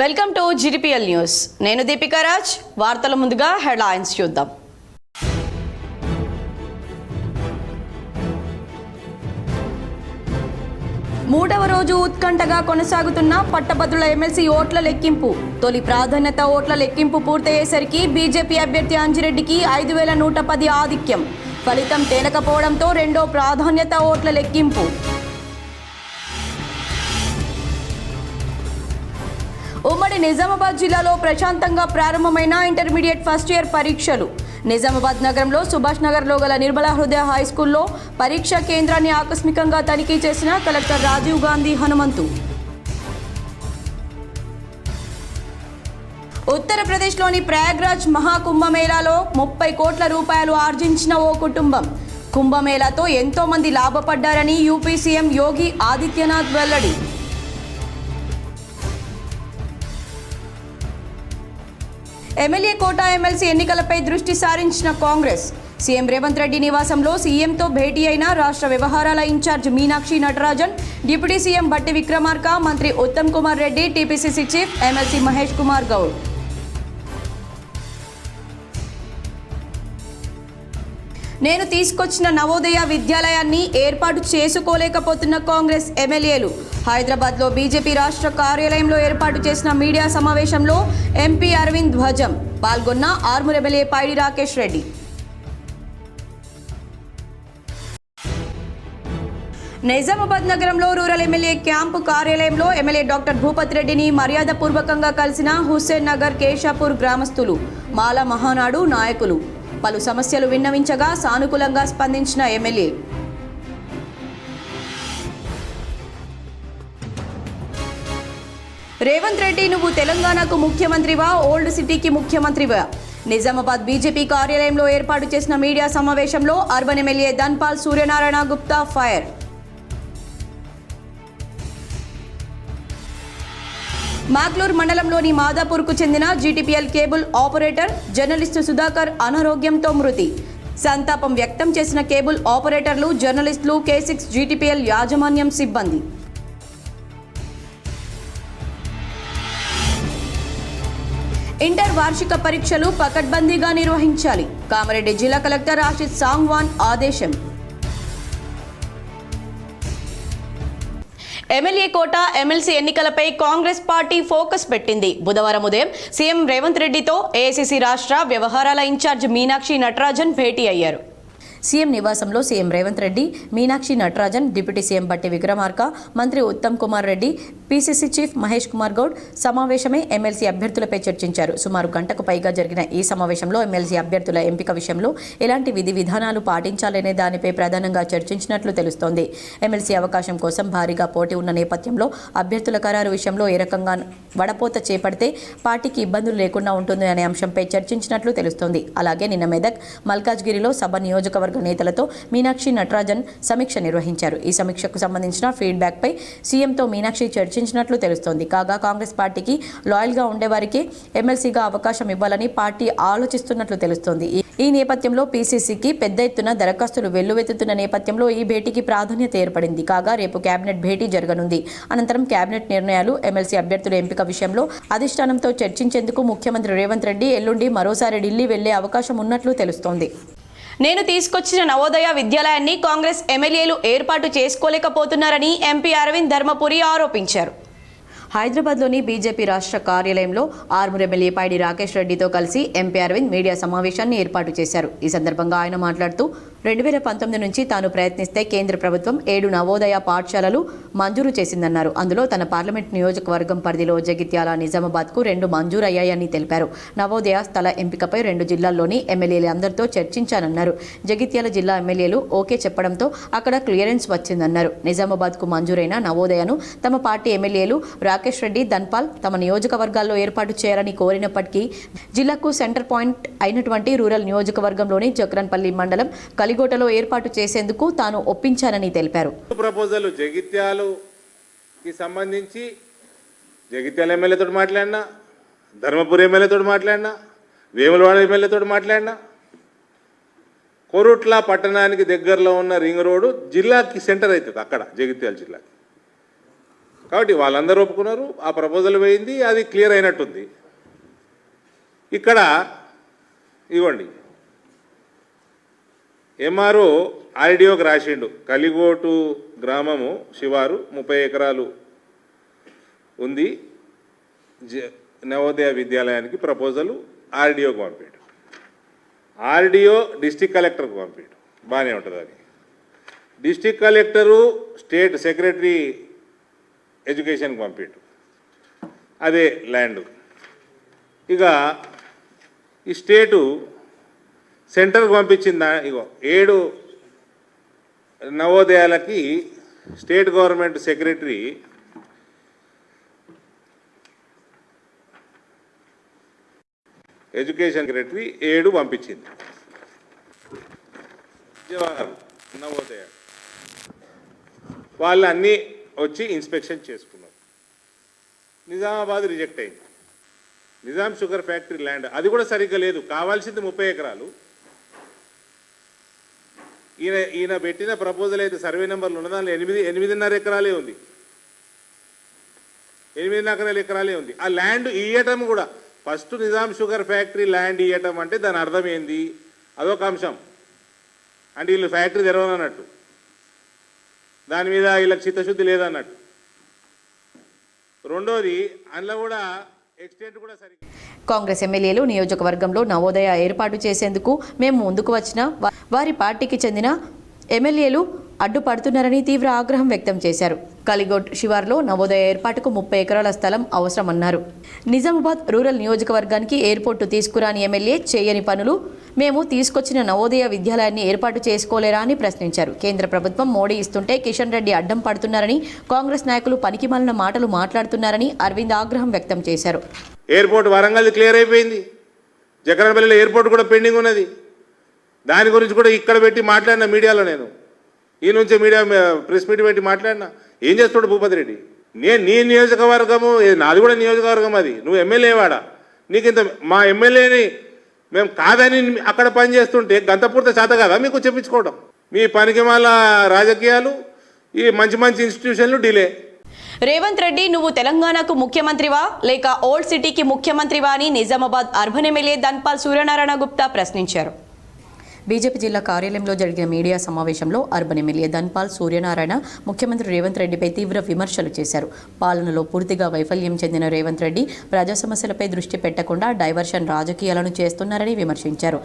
Welcome to GTPL news. నేను దీపికా రాజ్. వార్తల ముందుగా హెడ్లైన్స్ చూద్దాం. మూడవ రోజు ఉత్కంఠగా కొనసాగుతున్న పట్టభద్రుల ఎమ్మెల్సీ ఓట్ల లెక్కింపు. తొలి ప్రాధాన్యత ఓట్ల లెక్కింపు పూర్తయ్యేసరికి బీజేపీ అభ్యర్థి అంజిరెడ్డికి 5110 ఆధిక్యం. ఫలితం తేలకపోవడంతో రెండో ప్రాధాన్యత ఓట్ల లెక్కింపు. ఉమ్మడి నిజామాబాద్ జిల్లాలో ప్రశాంతంగా ప్రారంభమైన ఇంటర్మీడియట్ ఫస్ట్ ఇయర్ పరీక్షలు. నిజామాబాద్ నగరంలో సుభాష్ నగర్లో గల నిర్మలా హృదయ హై స్కూల్లో పరీక్షా కేంద్రాన్ని ఆకస్మికంగా తనిఖీ చేసిన కలెక్టర్ రాజీవ్ గాంధీ హనుమంతు. ఉత్తరప్రదేశ్లోని ప్రయాగ్రాజ్ మహాకుంభమేళాలో 30 కోట్ల రూపాయలు ఆర్జించిన ఓ కుటుంబం. కుంభమేళాతో ఎంతో మంది లాభపడ్డారని యూపీ సీఎం యోగి ఆదిత్యనాథ్ వెల్లడి. ఎమ్మెల్యే కోటా ఎమ్మెల్సీ ఎన్నికలపై దృష్టి సారించిన కాంగ్రెస్. సీఎం రేవంత్ రెడ్డి నివాసంలో సీఎంతో భేటీ అయిన రాష్ట్ర వ్యవహారాల incharge Meenakshi Natarajan, deputy CM Bhatti Vikramarka, మంత్రి Uttam Kumar Reddy, TPCC chief MLC Mahesh Kumar Goud. నేను తీసుకొచ్చిన నవోదయ విద్యాలయాన్ని ఏర్పాటు చేసుకోలేకపోతున్న కాంగ్రెస్ ఎమ్మెల్యేలు. హైదరాబాద్లో బీజేపీ రాష్ట్ర కార్యాలయంలో ఏర్పాటు చేసిన మీడియా సమావేశంలో ఎంపీ అరవింద్ ధ్వజం. పాల్గొన్న ఆర్మూర్ ఎమ్మెల్యే పైడి రాకేష్ రెడ్డి. నిజామాబాద్ నగరంలో రూరల్ ఎమ్మెల్యే క్యాంపు కార్యాలయంలో ఎమ్మెల్యే డాక్టర్ భూపత్ రెడ్డిని మర్యాదపూర్వకంగా కలిసిన హుస్సేన్ నగర్ కేశాపూర్ గ్రామస్తులు, మాల మహానాడు నాయకులు. పలు సమస్యలు విన్నవించగా సానుకూలంగా స్పందించిన ఎమ్మెల్యే. రేవంత్ రెడ్డి, నువ్వు తెలంగాణకు ముఖ్యమంత్రివా, ఓల్డ్ సిటీకి ముఖ్యమంత్రివా? నిజామాబాద్ బీజేపీ కార్యాలయంలో ఏర్పాటు చేసిన మీడియా సమావేశంలో urban MLA Dhanpal Suryanarayana Gupta fire. Maglur మండలంలోని మాదాపూర్కు చెందిన GTPL cable operator journalist Sudhakar అనారోగ్యంతో మృతి. సంతాపం వ్యక్తం చేసిన కేబుల్ ఆపరేటర్లు, జర్నలిస్టులు, K6 GTPL యాజమాన్యం సిబ్బంది. ఇంటర్ వార్షిక పరీక్షలు పకడ్బందీగా నిర్వహించాలి. కామారెడ్డి జిల్లా కలెక్టర్ ఆశిత్ సాంగ్వాన్ ఆదేశం. ఎమ్మెల్యే కోట ఎమ్మెల్సీ ఎన్నికలపై కాంగ్రెస్ పార్టీ ఫోకస్ పెట్టింది. బుధవారం ఉదయం సీఎం రేవంత్ రెడ్డితో ఏఐసీసీ రాష్ట్ర వ్యవహారాల ఇన్ఛార్జ్ మీనాక్షి నటరాజన్ భేటీ అయ్యారు. సీఎం నివాసంలో CM Revanth Reddy, Meenakshi Natarajan, deputy CM Bhatti Vikramarka, మంత్రి ఉత్తమ్ కుమార్ రెడ్డి, పీసీసీ చీఫ్ మహేష్ కుమార్ గౌడ్ సమావేశమై ఎమ్మెల్సీ అభ్యర్థులపై చర్చించారు. సుమారు గంటకు పైగా జరిగిన ఈ సమావేశంలో ఎమ్మెల్సీ అభ్యర్థుల ఎంపిక విషయంలో ఎలాంటి విధి విధానాలు పాటించాలనే దానిపై ప్రధానంగా చర్చించినట్లు తెలుస్తోంది. ఎమ్మెల్సీ అవకాశం కోసం భారీగా పోటీ ఉన్న నేపథ్యంలో అభ్యర్థుల ఖరారు విషయంలో ఏ రకంగా వడపోత చేపడితే పార్టీకి ఇబ్బందులు లేకుండా ఉంటుంది అనే అంశంపై చర్చించినట్లు తెలుస్తోంది. అలాగే నిన్న మెదక్, మల్కాజ్గిరిలో సభ నియోజకవర్గ నేతలతో మీనాక్షి నటరాజన్ సమీక్ష నిర్వహించారు. ఈ సమీక్షకు సంబంధించిన ఫీడ్బ్యాక్పై సీఎంతో మీనాక్షి చర్చించినట్లు తెలుస్తోంది. కాగా కాంగ్రెస్ పార్టీకి లాయల్గా ఉండేవారికి ఎమ్మెల్సీగా అవకాశం ఇవ్వాలని పార్టీ ఆలోచిస్తున్నట్లు తెలుస్తోంది. ఈ నేపథ్యంలో పీసీసీకి పెద్ద ఎత్తున దరఖాస్తులు వెల్లువెత్తుతున్న నేపథ్యంలో ఈ భేటీకి ప్రాధాన్యత ఏర్పడింది. కాగా రేపు కేబినెట్ భేటీ జరగనుంది. అనంతరం కేబినెట్ నిర్ణయాలు, ఎమ్మెల్సీ అభ్యర్థుల ఎంపిక విషయంలో అధిష్టానంతో చర్చించేందుకు ముఖ్యమంత్రి రేవంత్ రెడ్డి ఎల్లుండి మరోసారి ఢిల్లీ వెళ్లే అవకాశం ఉన్నట్లు తెలుస్తోంది. నేను తీసుకొచ్చిన నవోదయ విద్యాలయాన్ని కాంగ్రెస్ ఎమ్మెల్యేలు ఏర్పాటు చేసుకోలేకపోతున్నారని ఎంపీ అరవింద్ ధర్మపురి ఆరోపించారు. హైదరాబాద్లోని బీజేపీ రాష్ట్ర కార్యాలయంలో ఆర్మూర్ ఎమ్మెల్యే పైడి రాకేష్ రెడ్డితో కలిసి ఎంపీ అరవింద్ మీడియా సమావేశాన్ని ఏర్పాటు చేశారు. ఈ సందర్భంగా ఆయన మాట్లాడుతూ 2019 నుంచి తాను ప్రయత్నిస్తే కేంద్ర ప్రభుత్వం 7 నవోదయ పాఠశాలలు మంజూరు చేసిందన్నారు. అందులో తన పార్లమెంట్ నియోజకవర్గం పరిధిలో జగిత్యాల, నిజామాబాద్కు 2 మంజూరయ్యాయని తెలిపారు. నవోదయ స్థల ఎంపికపై 2 జిల్లాల్లోని ఎమ్మెల్యేలందరితో చర్చించానన్నారు. జగిత్యాల జిల్లా ఎమ్మెల్యేలు ఓకే చెప్పడంతో అక్కడ క్లియరెన్స్ వచ్చిందన్నారు. నిజామాబాద్కు మంజూరైన నవోదయను తమ పార్టీ ఎమ్మెల్యేలు రాకేష్ రెడ్డి, ధన్పాల్ తమ నియోజకవర్గాల్లో ఏర్పాటు చేయాలని కోరినప్పటికీ జిల్లాకు సెంటర్ పాయింట్ అయినటువంటి రూరల్ నియోజకవర్గంలోని జక్రన్పల్లి మండలం కలిగోటలో ఏర్పాటు చేసేందుకు తాను ఒప్పించానని తెలిపారు. ప్రపోజల్ జగిత్యాలకి సంబంధించి జగిత్యాల ఎమ్మెల్యేతో మాట్లాడినా, ధర్మపురి ఎమ్మెల్యేతో మాట్లాడినా, వేములవాడ ఎమ్మెల్యేతో మాట్లాడినా, కోరుట్ల పట్టణానికి దగ్గరలో ఉన్న రింగ్ రోడ్డు జిల్లాకి సెంటర్ అవుతుంది. అక్కడ జగిత్యాల జిల్లాకి కాబట్టి వాళ్ళందరూ ఒప్పుకున్నారు, ఆ ప్రపోజల్ పోయింది, అది క్లియర్ అయినట్టుంది. ఇక్కడ ఇవ్వండి, ఎంఆర్ఓ ఆర్డీఓకి రాసిండు, కలిగోటు గ్రామము శివారు 30 ఎకరాలు ఉంది, నవోదయ విద్యాలయానికి ప్రపోజలు ఆర్డీఓకి పంపాడు. ఆర్డీఓ డిస్టిక్ కలెక్టర్కి పంపాడు, బాగానే ఉంటుంది అది. డిస్టిక్ కలెక్టరు స్టేట్ సెక్రటరీ ఎడ్యుకేషన్కి పంపాడు, అదే ల్యాండ్. ఇక ఈ స్టేటు సెంటర్కి పంపించిందా, ఇగో 7 నవోదయాలకి state government secretary education secretary 7 పంపించింది. జవహర్ నవోదయ వాళ్ళు అన్నీ వచ్చి ఇన్స్పెక్షన్ చేసుకున్నారు. నిజామాబాద్ రిజెక్ట్ అయింది. నిజాం షుగర్ ఫ్యాక్టరీ ల్యాండ్ అది కూడా సరిగ్గా లేదు, కావాల్సింది 30 ఎకరాలు. ఈయన పెట్టిన ప్రపోజల్ అయితే సర్వే నెంబర్లు ఉన్న దానిలో 8.5 ఎకరాలే ఉంది, 8.5 ఎకరాలే ఉంది. ఆ ల్యాండ్ ఇయ్యటం కూడా first Nizam sugar factory land ఇయ్యటం అంటే దాని అర్థం ఏంది, అదొక అంశం. అంటే వీళ్ళు ఫ్యాక్టరీ తెరవనన్నట్టు, దాని మీద వీళ్ళకి చిత్తశుద్ధి లేదన్నట్టు. రెండోది అందులో కూడా ఎక్స్టెంట్ కూడా సరిగ్గా. కాంగ్రెస్ ఎమ్మెల్యేలు నియోజకవర్గంలో నవోదయ ఏర్పాటు చేసేందుకు మేము ముందుకు వచ్చిన వారి పార్టీకి చెందిన ఎమ్మెల్యేలు అడ్డుపడుతున్నారని తీవ్ర ఆగ్రహం వ్యక్తం చేశారు. కలిగోట్ శివార్లో నవోదయ ఏర్పాటుకు 30 ఎకరాల స్థలం అవసరమన్నారు. నిజామాబాద్ రూరల్ నియోజకవర్గానికి ఎయిర్పోర్టు తీసుకురాని ఎమ్మెల్యే చేయని పనులు మేము తీసుకొచ్చిన నవోదయ విద్యాలయాన్ని ఏర్పాటు చేసుకోలేరా అని ప్రశ్నించారు. కేంద్ర ప్రభుత్వం మోడీ ఇస్తుంటే కిషన్ రెడ్డి అడ్డం పడుతున్నారని, కాంగ్రెస్ నాయకులు పనికిమాలిన మాటలు మాట్లాడుతున్నారని అరవింద్ ఆగ్రహం వ్యక్తం చేశారు. ఎయిర్పోర్ట్ వరంగల్ క్లియర్ అయిపోయింది, జగన్పల్లిలో ఎయిర్పోర్ట్ కూడా పెండింగ్ ఉన్నది. దాని గురించి కూడా ఇక్కడ పెట్టి మాట్లాడిన మీడియాలో, నేను ఈ నుంచే మీడియా ప్రెస్ మీట్ పెట్టి మాట్లాడినా. ఏం చేస్తాడు భూపతి రెడ్డి? నీ నియోజకవర్గము, నాది కూడా నియోజకవర్గం, అది నువ్వు ఎమ్మెల్యే వాడా, నీకు ఇంత మా ఎమ్మెల్యేని మేము కాదని అక్కడ పని చేస్తుంటే గంతపూర్తి చేత కదా మీకు చెప్పించుకోవడం. మీ పనికి మళ్ళా రాజకీయాలు, ఈ మంచి మంచి ఇన్స్టిట్యూషన్లు డిలే. రేవంత్ రెడ్డి నువ్వు తెలంగాణకు ముఖ్యమంత్రివా లేక ఓల్డ్ సిటీకి ముఖ్యమంత్రివా అని నిజామాబాద్ అర్బన్ ఎమ్మెల్యే ధన్పాల్ సూర్యనారాయణ గుప్తా ప్రశ్నించారు. బీజేపీ జిల్లా కార్యాలయంలో జరిగిన మీడియా సమావేశంలో అర్బన్ ఎమ్మెల్యే ధన్పాల్ సూర్యనారాయణ ముఖ్యమంత్రి రేవంత్ రెడ్డిపై తీవ్ర విమర్శలు చేశారు. పాలనలో పూర్తిగా వైఫల్యం చెందిన రేవంత్ రెడ్డి ప్రజా సమస్యలపై దృష్టి పెట్టకుండా డైవర్షన్ రాజకీయాలను చేస్తున్నారని విమర్శించారు.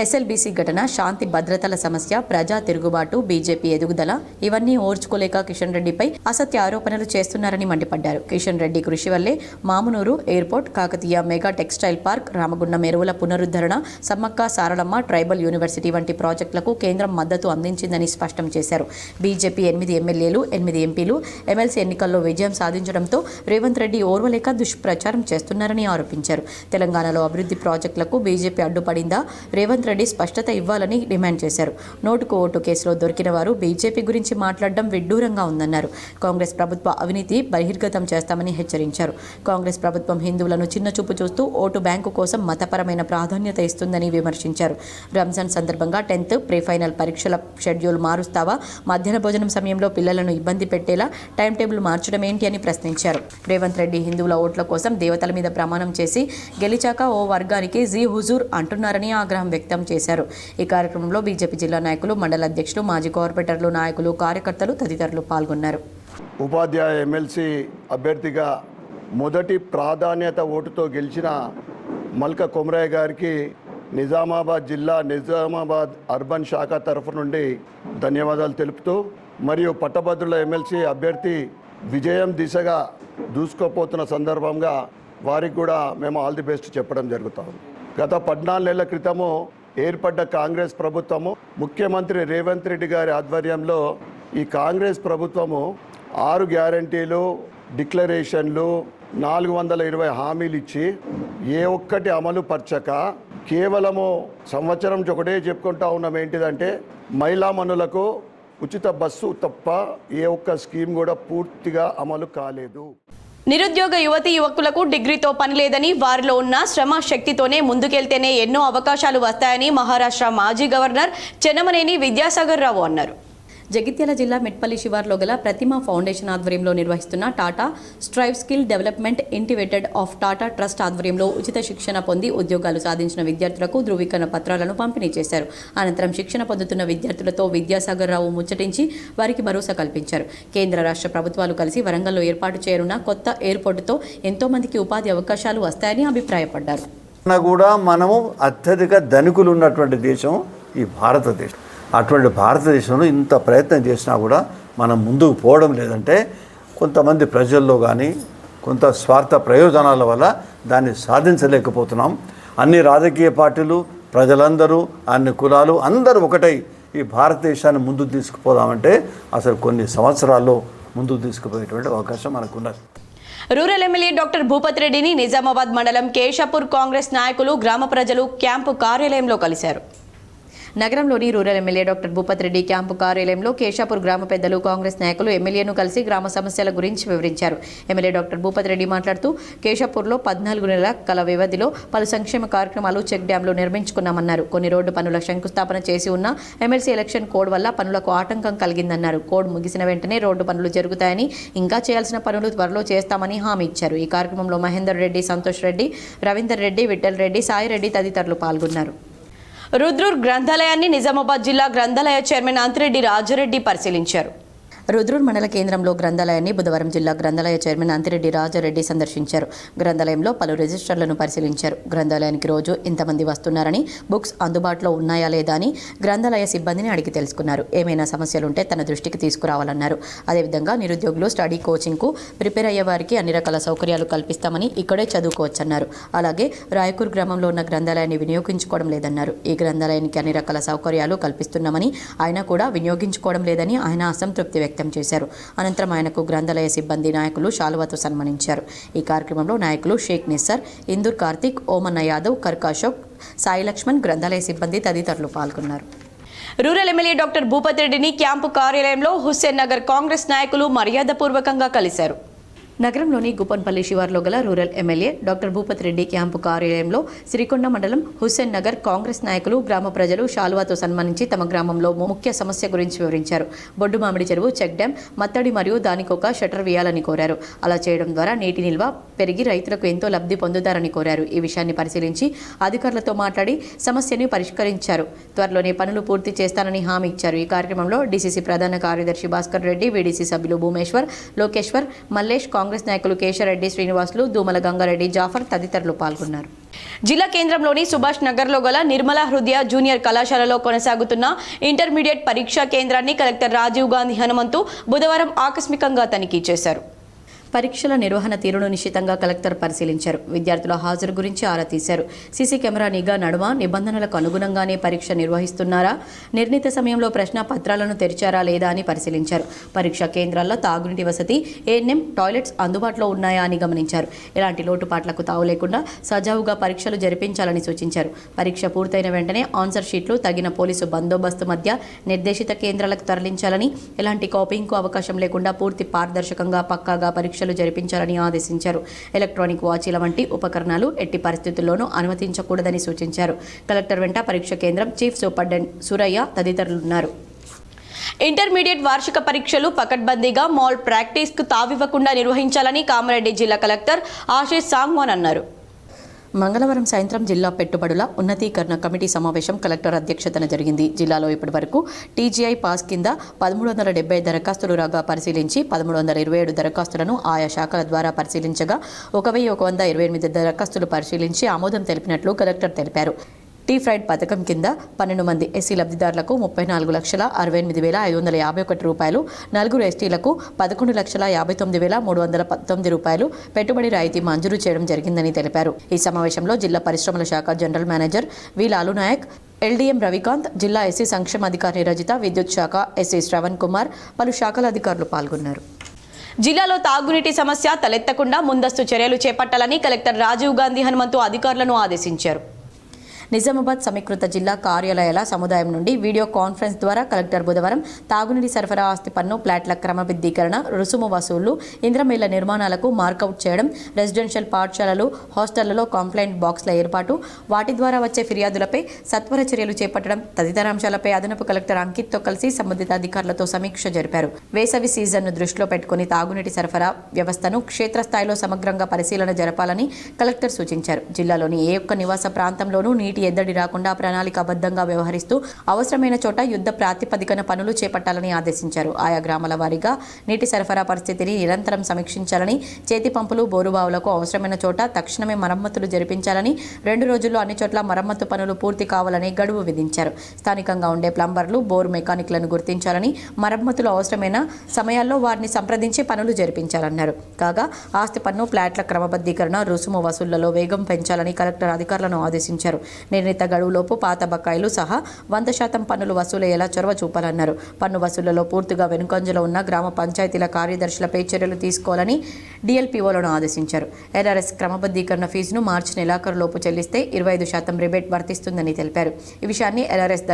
ఎస్ఎల్బీసీ ఘటన, శాంతి భద్రతల సమస్య, ప్రజా తిరుగుబాటు, బీజేపీ ఎదుగుదల ఇవన్నీ ఓర్చుకోలేక కిషన్ రెడ్డిపై అసత్య ఆరోపణలు చేస్తున్నారని మండిపడ్డారు. కిషన్ రెడ్డి కృషి వల్లే Mamnoor airport, Kakatiya mega textile park, Ramagundam ఎరువుల పునరుద్ధరణ, సమ్మక్క సారలమ్మ ట్రైబల్ యూనివర్సిటీ వంటి ప్రాజెక్టులకు కేంద్రం మద్దతు అందించిందని స్పష్టం చేశారు. బీజేపీ 8 ఎమ్మెల్యేలు, 8 ఎంపీలు ఎమ్మెల్సీ ఎన్నికల్లో విజయం సాధించడంతో రేవంత్ రెడ్డి ఓర్వలేక దుష్ప్రచారం చేస్తున్నారని ఆరోపించారు. తెలంగాణలో అభివృద్ధి ప్రాజెక్టులకు బీజేపీ అడ్డుపడిందా? రేవంత్ రెడ్డి స్పష్టత ఇవ్వాలని డిమాండ్ చేశారు. నోటుకు ఓటు కేసులో దొరికిన వారు బీజేపీ గురించి మాట్లాడడం విడ్డూరంగా ఉందన్నారు. కాంగ్రెస్ ప్రభుత్వ అవినీతి బహిర్గతం చేస్తామని హెచ్చరించారు. కాంగ్రెస్ ప్రభుత్వం హిందువులను చిన్నచూపు చూస్తూ ఓటు బ్యాంకు కోసం మతపరమైన ప్రాధాన్యత ఇస్తుందని విమర్శించారు. రంజాన్ సందర్భంగా 10th ప్రీ ఫైనల్ పరీక్షల షెడ్యూల్ మారుస్తావా? మధ్యాహ్న భోజనం సమయంలో పిల్లలను ఇబ్బంది పెట్టేలా టైం టేబుల్ మార్చడం ఏంటి అని ప్రశ్నించారు. రేవంత్ రెడ్డి హిందువుల ఓట్ల కోసం దేవతల మీద ప్రమాణం చేసి గెలిచాక ఓ వర్గానికి జీ హుజూర్ అంటున్నారని ఆగ్రహం వ్యక్తం చేశారు. ఈ కార్యక్రమంలో బీజేపీ జిల్లా నాయకులు, మండల అధ్యక్షులు, మాజీ కార్పొరేటర్లు, నాయకులు, కార్యకర్తలు తదితరులు పాల్గొన్నారు. ఉపాధ్యాయ ఎమ్మెల్సీ అభ్యర్థిగా మొదటి ప్రాధాన్యత ఓటుతో గెలిచిన మల్క కొమరయ్య గారికి నిజామాబాద్ జిల్లా, నిజామాబాద్ అర్బన్ శాఖ తరఫు నుండి ధన్యవాదాలు తెలుపుతూ, మరియు పట్టభద్రుల ఎమ్మెల్సీ అభ్యర్థి విజయం దిశగా దూసుకుపోతున్న సందర్భంగా వారికి కూడా మేము ఆల్ ది బెస్ట్ చెప్పడం జరుగుతాం. గత 14 నెలల క్రితము ఏర్పడ్డ కాంగ్రెస్ ప్రభుత్వము, ముఖ్యమంత్రి రేవంత్ రెడ్డి గారి ఆధ్వర్యంలో ఈ కాంగ్రెస్ ప్రభుత్వము 6 గ్యారంటీలు, డిక్లరేషన్లు, 420 హామీలు ఇచ్చి ఏ ఒక్కటి అమలు పరచక కేవలము సంవత్సరం ఒకటే చెప్పుకుంటా ఉన్నాం. ఏంటిదంటే మహిళామణులకు ఉచిత బస్సు తప్ప ఏ ఒక్క స్కీమ్ కూడా పూర్తిగా అమలు కాలేదు. నిరుద్యోగ యువతీ యువకులకు డిగ్రీతో పని లేదని, వారిలో ఉన్న శ్రమ శక్తితోనే ముందుకెళ్తేనే ఎన్నో అవకాశాలు వస్తాయని మహారాష్ట్ర మాజీ గవర్నర్ చెన్నమనేని విద్యాసాగర్ రావు అన్నారు. జగిత్యాల జిల్లా మెట్పల్లి శివార్లో గల ప్రతిమా ఫౌండేషన్ ఆధ్వర్యంలో నిర్వహిస్తున్న Tata strive skill development initiative of Tata trust ఆధ్వర్యంలో ఉచిత శిక్షణ పొంది ఉద్యోగాలు సాధించిన విద్యార్థులకు ధృవీకరణ పత్రాలను పంపిణీ చేశారు. అనంతరం శిక్షణ పొందుతున్న విద్యార్థులతో విద్యాసాగర్ రావు ముచ్చటించి వారికి భరోసా కల్పించారు. కేంద్ర రాష్ట్ర ప్రభుత్వాలు కలిసి వరంగల్లో ఏర్పాటు చేయనున్న కొత్త ఎయిర్పోర్టుతో ఎంతో మందికి ఉపాధి అవకాశాలు వస్తాయని అభిప్రాయపడ్డారు. కూడా మనము అత్యధిక ధనికులు ఉన్నటువంటి దేశం ఈ భారతదేశం. అటువంటి భారతదేశంలో ఇంత ప్రయత్నం చేసినా కూడా మనం ముందుకు పోవడం లేదంటే కొంతమంది ప్రజల్లో కానీ కొంత స్వార్థ ప్రయోజనాల వల్ల దాన్ని సాధించలేకపోతున్నాం. అన్ని రాజకీయ పార్టీలు, ప్రజలందరూ, అన్ని కులాలు అందరూ ఒకటై ఈ భారతదేశాన్ని ముందుకు తీసుకుపోదామంటే అసలు కొన్ని సంవత్సరాల్లో ముందుకు తీసుకుపోయేటువంటి అవకాశం మనకున్నది. రూరల్ ఎమ్మెల్యే డాక్టర్ భూపతి రెడ్డిని నిజామాబాద్ మండలం కేశాపూర్ కాంగ్రెస్ నాయకులు, గ్రామ ప్రజలు క్యాంపు కార్యాలయంలో కలిశారు. నగరంలోని rural MLA doctor Bhupathi Reddy camp కార్యాలయంలో కేశాపూర్ గ్రామ పెద్దలు, కాంగ్రెస్ నాయకులు ఎమ్మెల్యేను కలిసి గ్రామ సమస్యల గురించి వివరించారు. ఎమ్మెల్యే డాక్టర్ భూపతి రెడ్డి మాట్లాడుతూ కేశాపూర్లో 14 నెలల కాల వ్యవధిలో పలు సంక్షేమ కార్యక్రమాలు, చెక్ డ్యాంలు నిర్మించుకున్నామన్నారు. కొన్ని రోడ్డు పనుల శంకుస్థాపన చేసి ఉన్న ఎమ్మెల్సీ ఎలక్షన్ కోడ్ వల్ల పనులకు ఆటంకం కలిగిందన్నారు. కోడ్ ముగిసిన వెంటనే రోడ్డు పనులు జరుగుతాయని, ఇంకా చేయాల్సిన పనులు త్వరలో చేస్తామని హామీ ఇచ్చారు. ఈ కార్యక్రమంలో మహేందర్ రెడ్డి, సంతోష్ రెడ్డి, రవీందర్ రెడ్డి, విఠల్ రెడ్డి, సాయి రెడ్డి తదితరులు పాల్గొన్నారు. రుద్రూర్ గ్రంథాలయాన్ని నిజామాబాద్ జిల్లా గ్రంథాలయ చైర్మన్ అంతిరెడ్డి రాజారెడ్డి పరిశీలించారు. రుద్రూర్ మండల కేంద్రంలో గ్రంథాలయాన్ని బుధవారం జిల్లా గ్రంథాలయ చైర్మన్ అంతిరెడ్డి రాజారెడ్డి సందర్శించారు. గ్రంథాలయంలో పలు రిజిస్టర్లను పరిశీలించారు. గ్రంథాలయానికి రోజు ఎంతమంది వస్తున్నారని, బుక్స్ అందుబాటులో ఉన్నాయా లేదా అని గ్రంథాలయ సిబ్బందిని అడిగి తెలుసుకున్నారు. ఏమైనా సమస్యలుంటే తన దృష్టికి తీసుకురావాలన్నారు. అదేవిధంగా నిరుద్యోగులు స్టడీ కోచింగ్కు ప్రిపేర్ అయ్యే వారికి అన్ని రకాల సౌకర్యాలు కల్పిస్తామని, ఇక్కడే చదువుకోవచ్చన్నారు. అలాగే రాయకూర్ గ్రామంలో ఉన్న గ్రంథాలయాన్ని వినియోగించుకోవడం లేదన్నారు. ఈ గ్రంథాలయానికి అన్ని రకాల సౌకర్యాలు కల్పిస్తున్నామని, ఆయన కూడా వినియోగించుకోవడం లేదని ఆయన అసంతృప్తి వ్యక్తం చేశారు. అనంతరం ఆయనకు గ్రంథాలయ సిబ్బంది, నాయకులు శాలువాతో సన్మానించారు. ఈ కార్యక్రమంలో నాయకులు షేక్ నిస్సర్, ఇందూర్ కార్తిక్, ఓమన్న యాదవ్, కర్కాశోక్, సాయి లక్ష్మణ్, గ్రంథాలయ సిబ్బంది తదితరులు పాల్గొన్నారు. రూరల్ ఎమ్మెల్యే డాక్టర్ భూపతి రెడ్డిని క్యాంపు కార్యాలయంలో హుస్సేన్ నగర్ కాంగ్రెస్ నాయకులు మర్యాదపూర్వకంగా కలిశారు. నగరంలోని గుప్పన్పల్లి శివార్లో గల rural MLA doctor Bhupathi Reddy camp కార్యాలయంలో సిరికొండ మండలం హుస్సేన్ నగర్ కాంగ్రెస్ నాయకులు, గ్రామ ప్రజలు శాలువాతో సన్మానించి తమ గ్రామంలో ముఖ్య సమస్య గురించి వివరించారు. బొడ్డు మామిడి చెరువు చెక్ డ్యాం మత్తడి మరియు దానికొక షటర్ వేయాలని కోరారు. అలా చేయడం ద్వారా నీటి నిల్వ పెరిగి రైతులకు ఎంతో లబ్ధి పొందుతారని కోరారు. ఈ విషయాన్ని పరిశీలించి అధికారులతో మాట్లాడి సమస్యని పరిష్కరించారు. త్వరలోనే పనులు పూర్తి చేస్తానని హామీ ఇచ్చారు. ఈ కార్యక్రమంలో డీసీసీ ప్రధాన కార్యదర్శి భాస్కర్ రెడ్డి, వీడీసీ సభ్యులు భూమేశ్వర్, లోకేశ్వర్, మల్లేష్, కాంగ్రెస్ నాయకులు కేశరెడ్డి, శ్రీనివాసులు, దూమల గంగారెడ్డి, జాఫర్ తదితరులు పాల్గొన్నారు. జిల్లా కేంద్రంలోని సుభాష్ నగర్లో గల నిర్మలా హృదయ జూనియర్ కళాశాలలో కొనసాగుతున్న ఇంటర్మీడియట్ పరీక్షా కేంద్రాన్ని కలెక్టర్ రాజీవ్ గాంధీ హనుమంతు బుధవారం ఆకస్మికంగా తనిఖీ చేశారు. పరీక్షల నిర్వహణ తీరును నిశ్చితంగా కలెక్టర్ పరిశీలించారు. విద్యార్థుల హాజరు గురించి ఆరా తీశారు. సీసీ కెమెరా నిఘా నడుమ నిబంధనలకు అనుగుణంగానే పరీక్ష నిర్వహిస్తున్నారా, నిర్ణీత సమయంలో ప్రశ్న పత్రాలను తెరిచారా లేదా అని పరిశీలించారు. పరీక్షా కేంద్రాల్లో తాగునీటి వసతి, ఏఎన్ఎం, టాయిలెట్స్ అందుబాటులో ఉన్నాయా అని గమనించారు. ఎలాంటి లోటుపాట్లకు తావు లేకుండా సజావుగా పరీక్షలు జరిపించాలని సూచించారు. పరీక్ష పూర్తయిన వెంటనే ఆన్సర్ షీట్లు తగిన పోలీసు బందోబస్తు మధ్య నిర్దేశిత కేంద్రాలకు తరలించాలని, ఎలాంటి కాపీయింగ్కు అవకాశం లేకుండా పూర్తి పారదర్శకంగా పక్కాగా పరీక్ష జరిపించాలని ఆదేశించారు. ఎలక్ట్రానిక్ వాచీల వంటి ఉపకరణాలు ఎట్టి పరిస్థితుల్లోనూ అనుమతించకూడదని సూచించారు. కలెక్టర్ వెంట పరీక్ష కేంద్రం చీఫ్ సూపరింటెండెంట్ సూరయ్య తదితరులున్నారు. ఇంటర్మీడియట్ వార్షిక పరీక్షలు పకడ్బందీగా మాల్ ప్రాక్టీస్కు తావివ్వకుండా నిర్వహించాలని కామారెడ్డి జిల్లా కలెక్టర్ ఆశీష్ సాంగ్వాన్ అన్నారు. మంగళవారం సాయంత్రం జిల్లా పెట్టుబడుల ఉన్నతీకరణ కమిటీ సమావేశం కలెక్టర్ అధ్యక్షతన జరిగింది. జిల్లాలో ఇప్పటి వరకు టీజీఐ పాస్ కింద 1370 దరఖాస్తులు రాగా పరిశీలించి 1327 దరఖాస్తులను ఆయా శాఖల ద్వారా పరిశీలించగా 1128 దరఖాస్తులు పరిశీలించి ఆమోదం తెలిపినట్లు కలెక్టర్ తెలిపారు. టీ ఫ్రైడ్ పథకం కింద 12 మంది ఎస్సీ లబ్ధిదారులకు 34,68,551 రూపాయలు, 4 ఎస్టీలకు 11,59,319 రూపాయలు పెట్టుబడి రాయితీ మంజూరు చేయడం జరిగిందని తెలిపారు. ఈ సమావేశంలో జిల్లా పరిశ్రమల శాఖ general manager we Lalu Naik, LDM Ravikanth, జిల్లా ఎస్సీ సంక్షేమ అధికారి రజిత, విద్యుత్ శాఖ ఎస్సీ శ్రవణ్ కుమార్, పలు శాఖల అధికారులు పాల్గొన్నారు. జిల్లాలో తాగునీటి సమస్య తలెత్తకుండా ముందస్తు చర్యలు చేపట్టాలని కలెక్టర్ రాజీవ్ గాంధీ హనుమంతు అధికారులను ఆదేశించారు. నిజామాబాద్ సమీకృత జిల్లా కార్యాలయాల సముదాయం నుండి వీడియో కాన్ఫరెన్స్ ద్వారా కలెక్టర్ బుధవారం తాగునీటి సరఫరా, ఆస్తి పన్ను, ఫ్లాట్ల క్రమబద్ధీకరణ, రుసుము వసూళ్లు, ఇంద్రమిళ్ల నిర్మాణాలకు మార్కౌట్ చేయడం, రెసిడెన్షియల్ పాఠశాలలు, హాస్టళ్లలో కంప్లైంట్ బాక్స్ల ఏర్పాటు, వాటి ద్వారా వచ్చే ఫిర్యాదులపై సత్వర చర్యలు చేపట్టడం తదితర అంశాలపై అదనపు కలెక్టర్ అంకిత్తో కలిసి సంబంధిత అధికారులతో సమీక్ష జరిపారు. వేసవి సీజన్ను దృష్టిలో పెట్టుకుని తాగునీటి సరఫరా వ్యవస్థను క్షేత్రస్థాయిలో సమగ్రంగా పరిశీలన జరపాలని కలెక్టర్ సూచించారు. జిల్లాలోని ఏ ఒక్క నివాస ప్రాంతంలోనూ నీటి ఎద్దడి రాకుండా ప్రణాళికాబద్ధంగా వ్యవహరిస్తూ అవసరమైన చోట యుద్ధ ప్రాతిపదికన పనులు చేపట్టాలని ఆదేశించారు. ఆయా గ్రామాల వారీగా నీటి సరఫరా పరిస్థితిని నిరంతరం సమీక్షించాలని, చేతి పంపులు, బోరుబావులకు అవసరమైన చోట తక్షణమే మరమ్మతులు జరిపించాలని, 2 రోజుల్లో అన్ని చోట్ల మరమ్మతు పనులు పూర్తి కావాలని గడువు విధించారు. స్థానికంగా ఉండే ప్లంబర్లు, బోరు మెకానిక్లను గుర్తించాలని, మరమ్మతులు అవసరమైన సమయాల్లో వారిని సంప్రదించి పనులు జరిపించాలన్నారు. కాగా ఆస్తి పన్ను, ఫ్లాట్ల క్రమబద్ధీకరణ, రుసుము వసూళ్లలో వేగం పెంచాలని కలెక్టర్ అధికారులను ఆదేశించారు. నిర్ణీత గడువులోపు పాత బకాయిలు సహా 100% పన్నులు వసూలయ్యేలా చొరవ చూపాలన్నారు. పన్ను వసూళ్లలో పూర్తిగా వెనుకంజలో ఉన్న గ్రామ పంచాయతీల కార్యదర్శులపై చర్యలు తీసుకోవాలని డిఎల్పీఓలను ఆదేశించారు. ఎల్ఆర్ఎస్ క్రమబద్ధీకరణ ఫీజును మార్చి నెలాఖరులోపు చెల్లిస్తే 25% రిబేట్ వర్తిస్తుందని తెలిపారు. ఈ విషయాన్ని ఎల్ఆర్ఎస్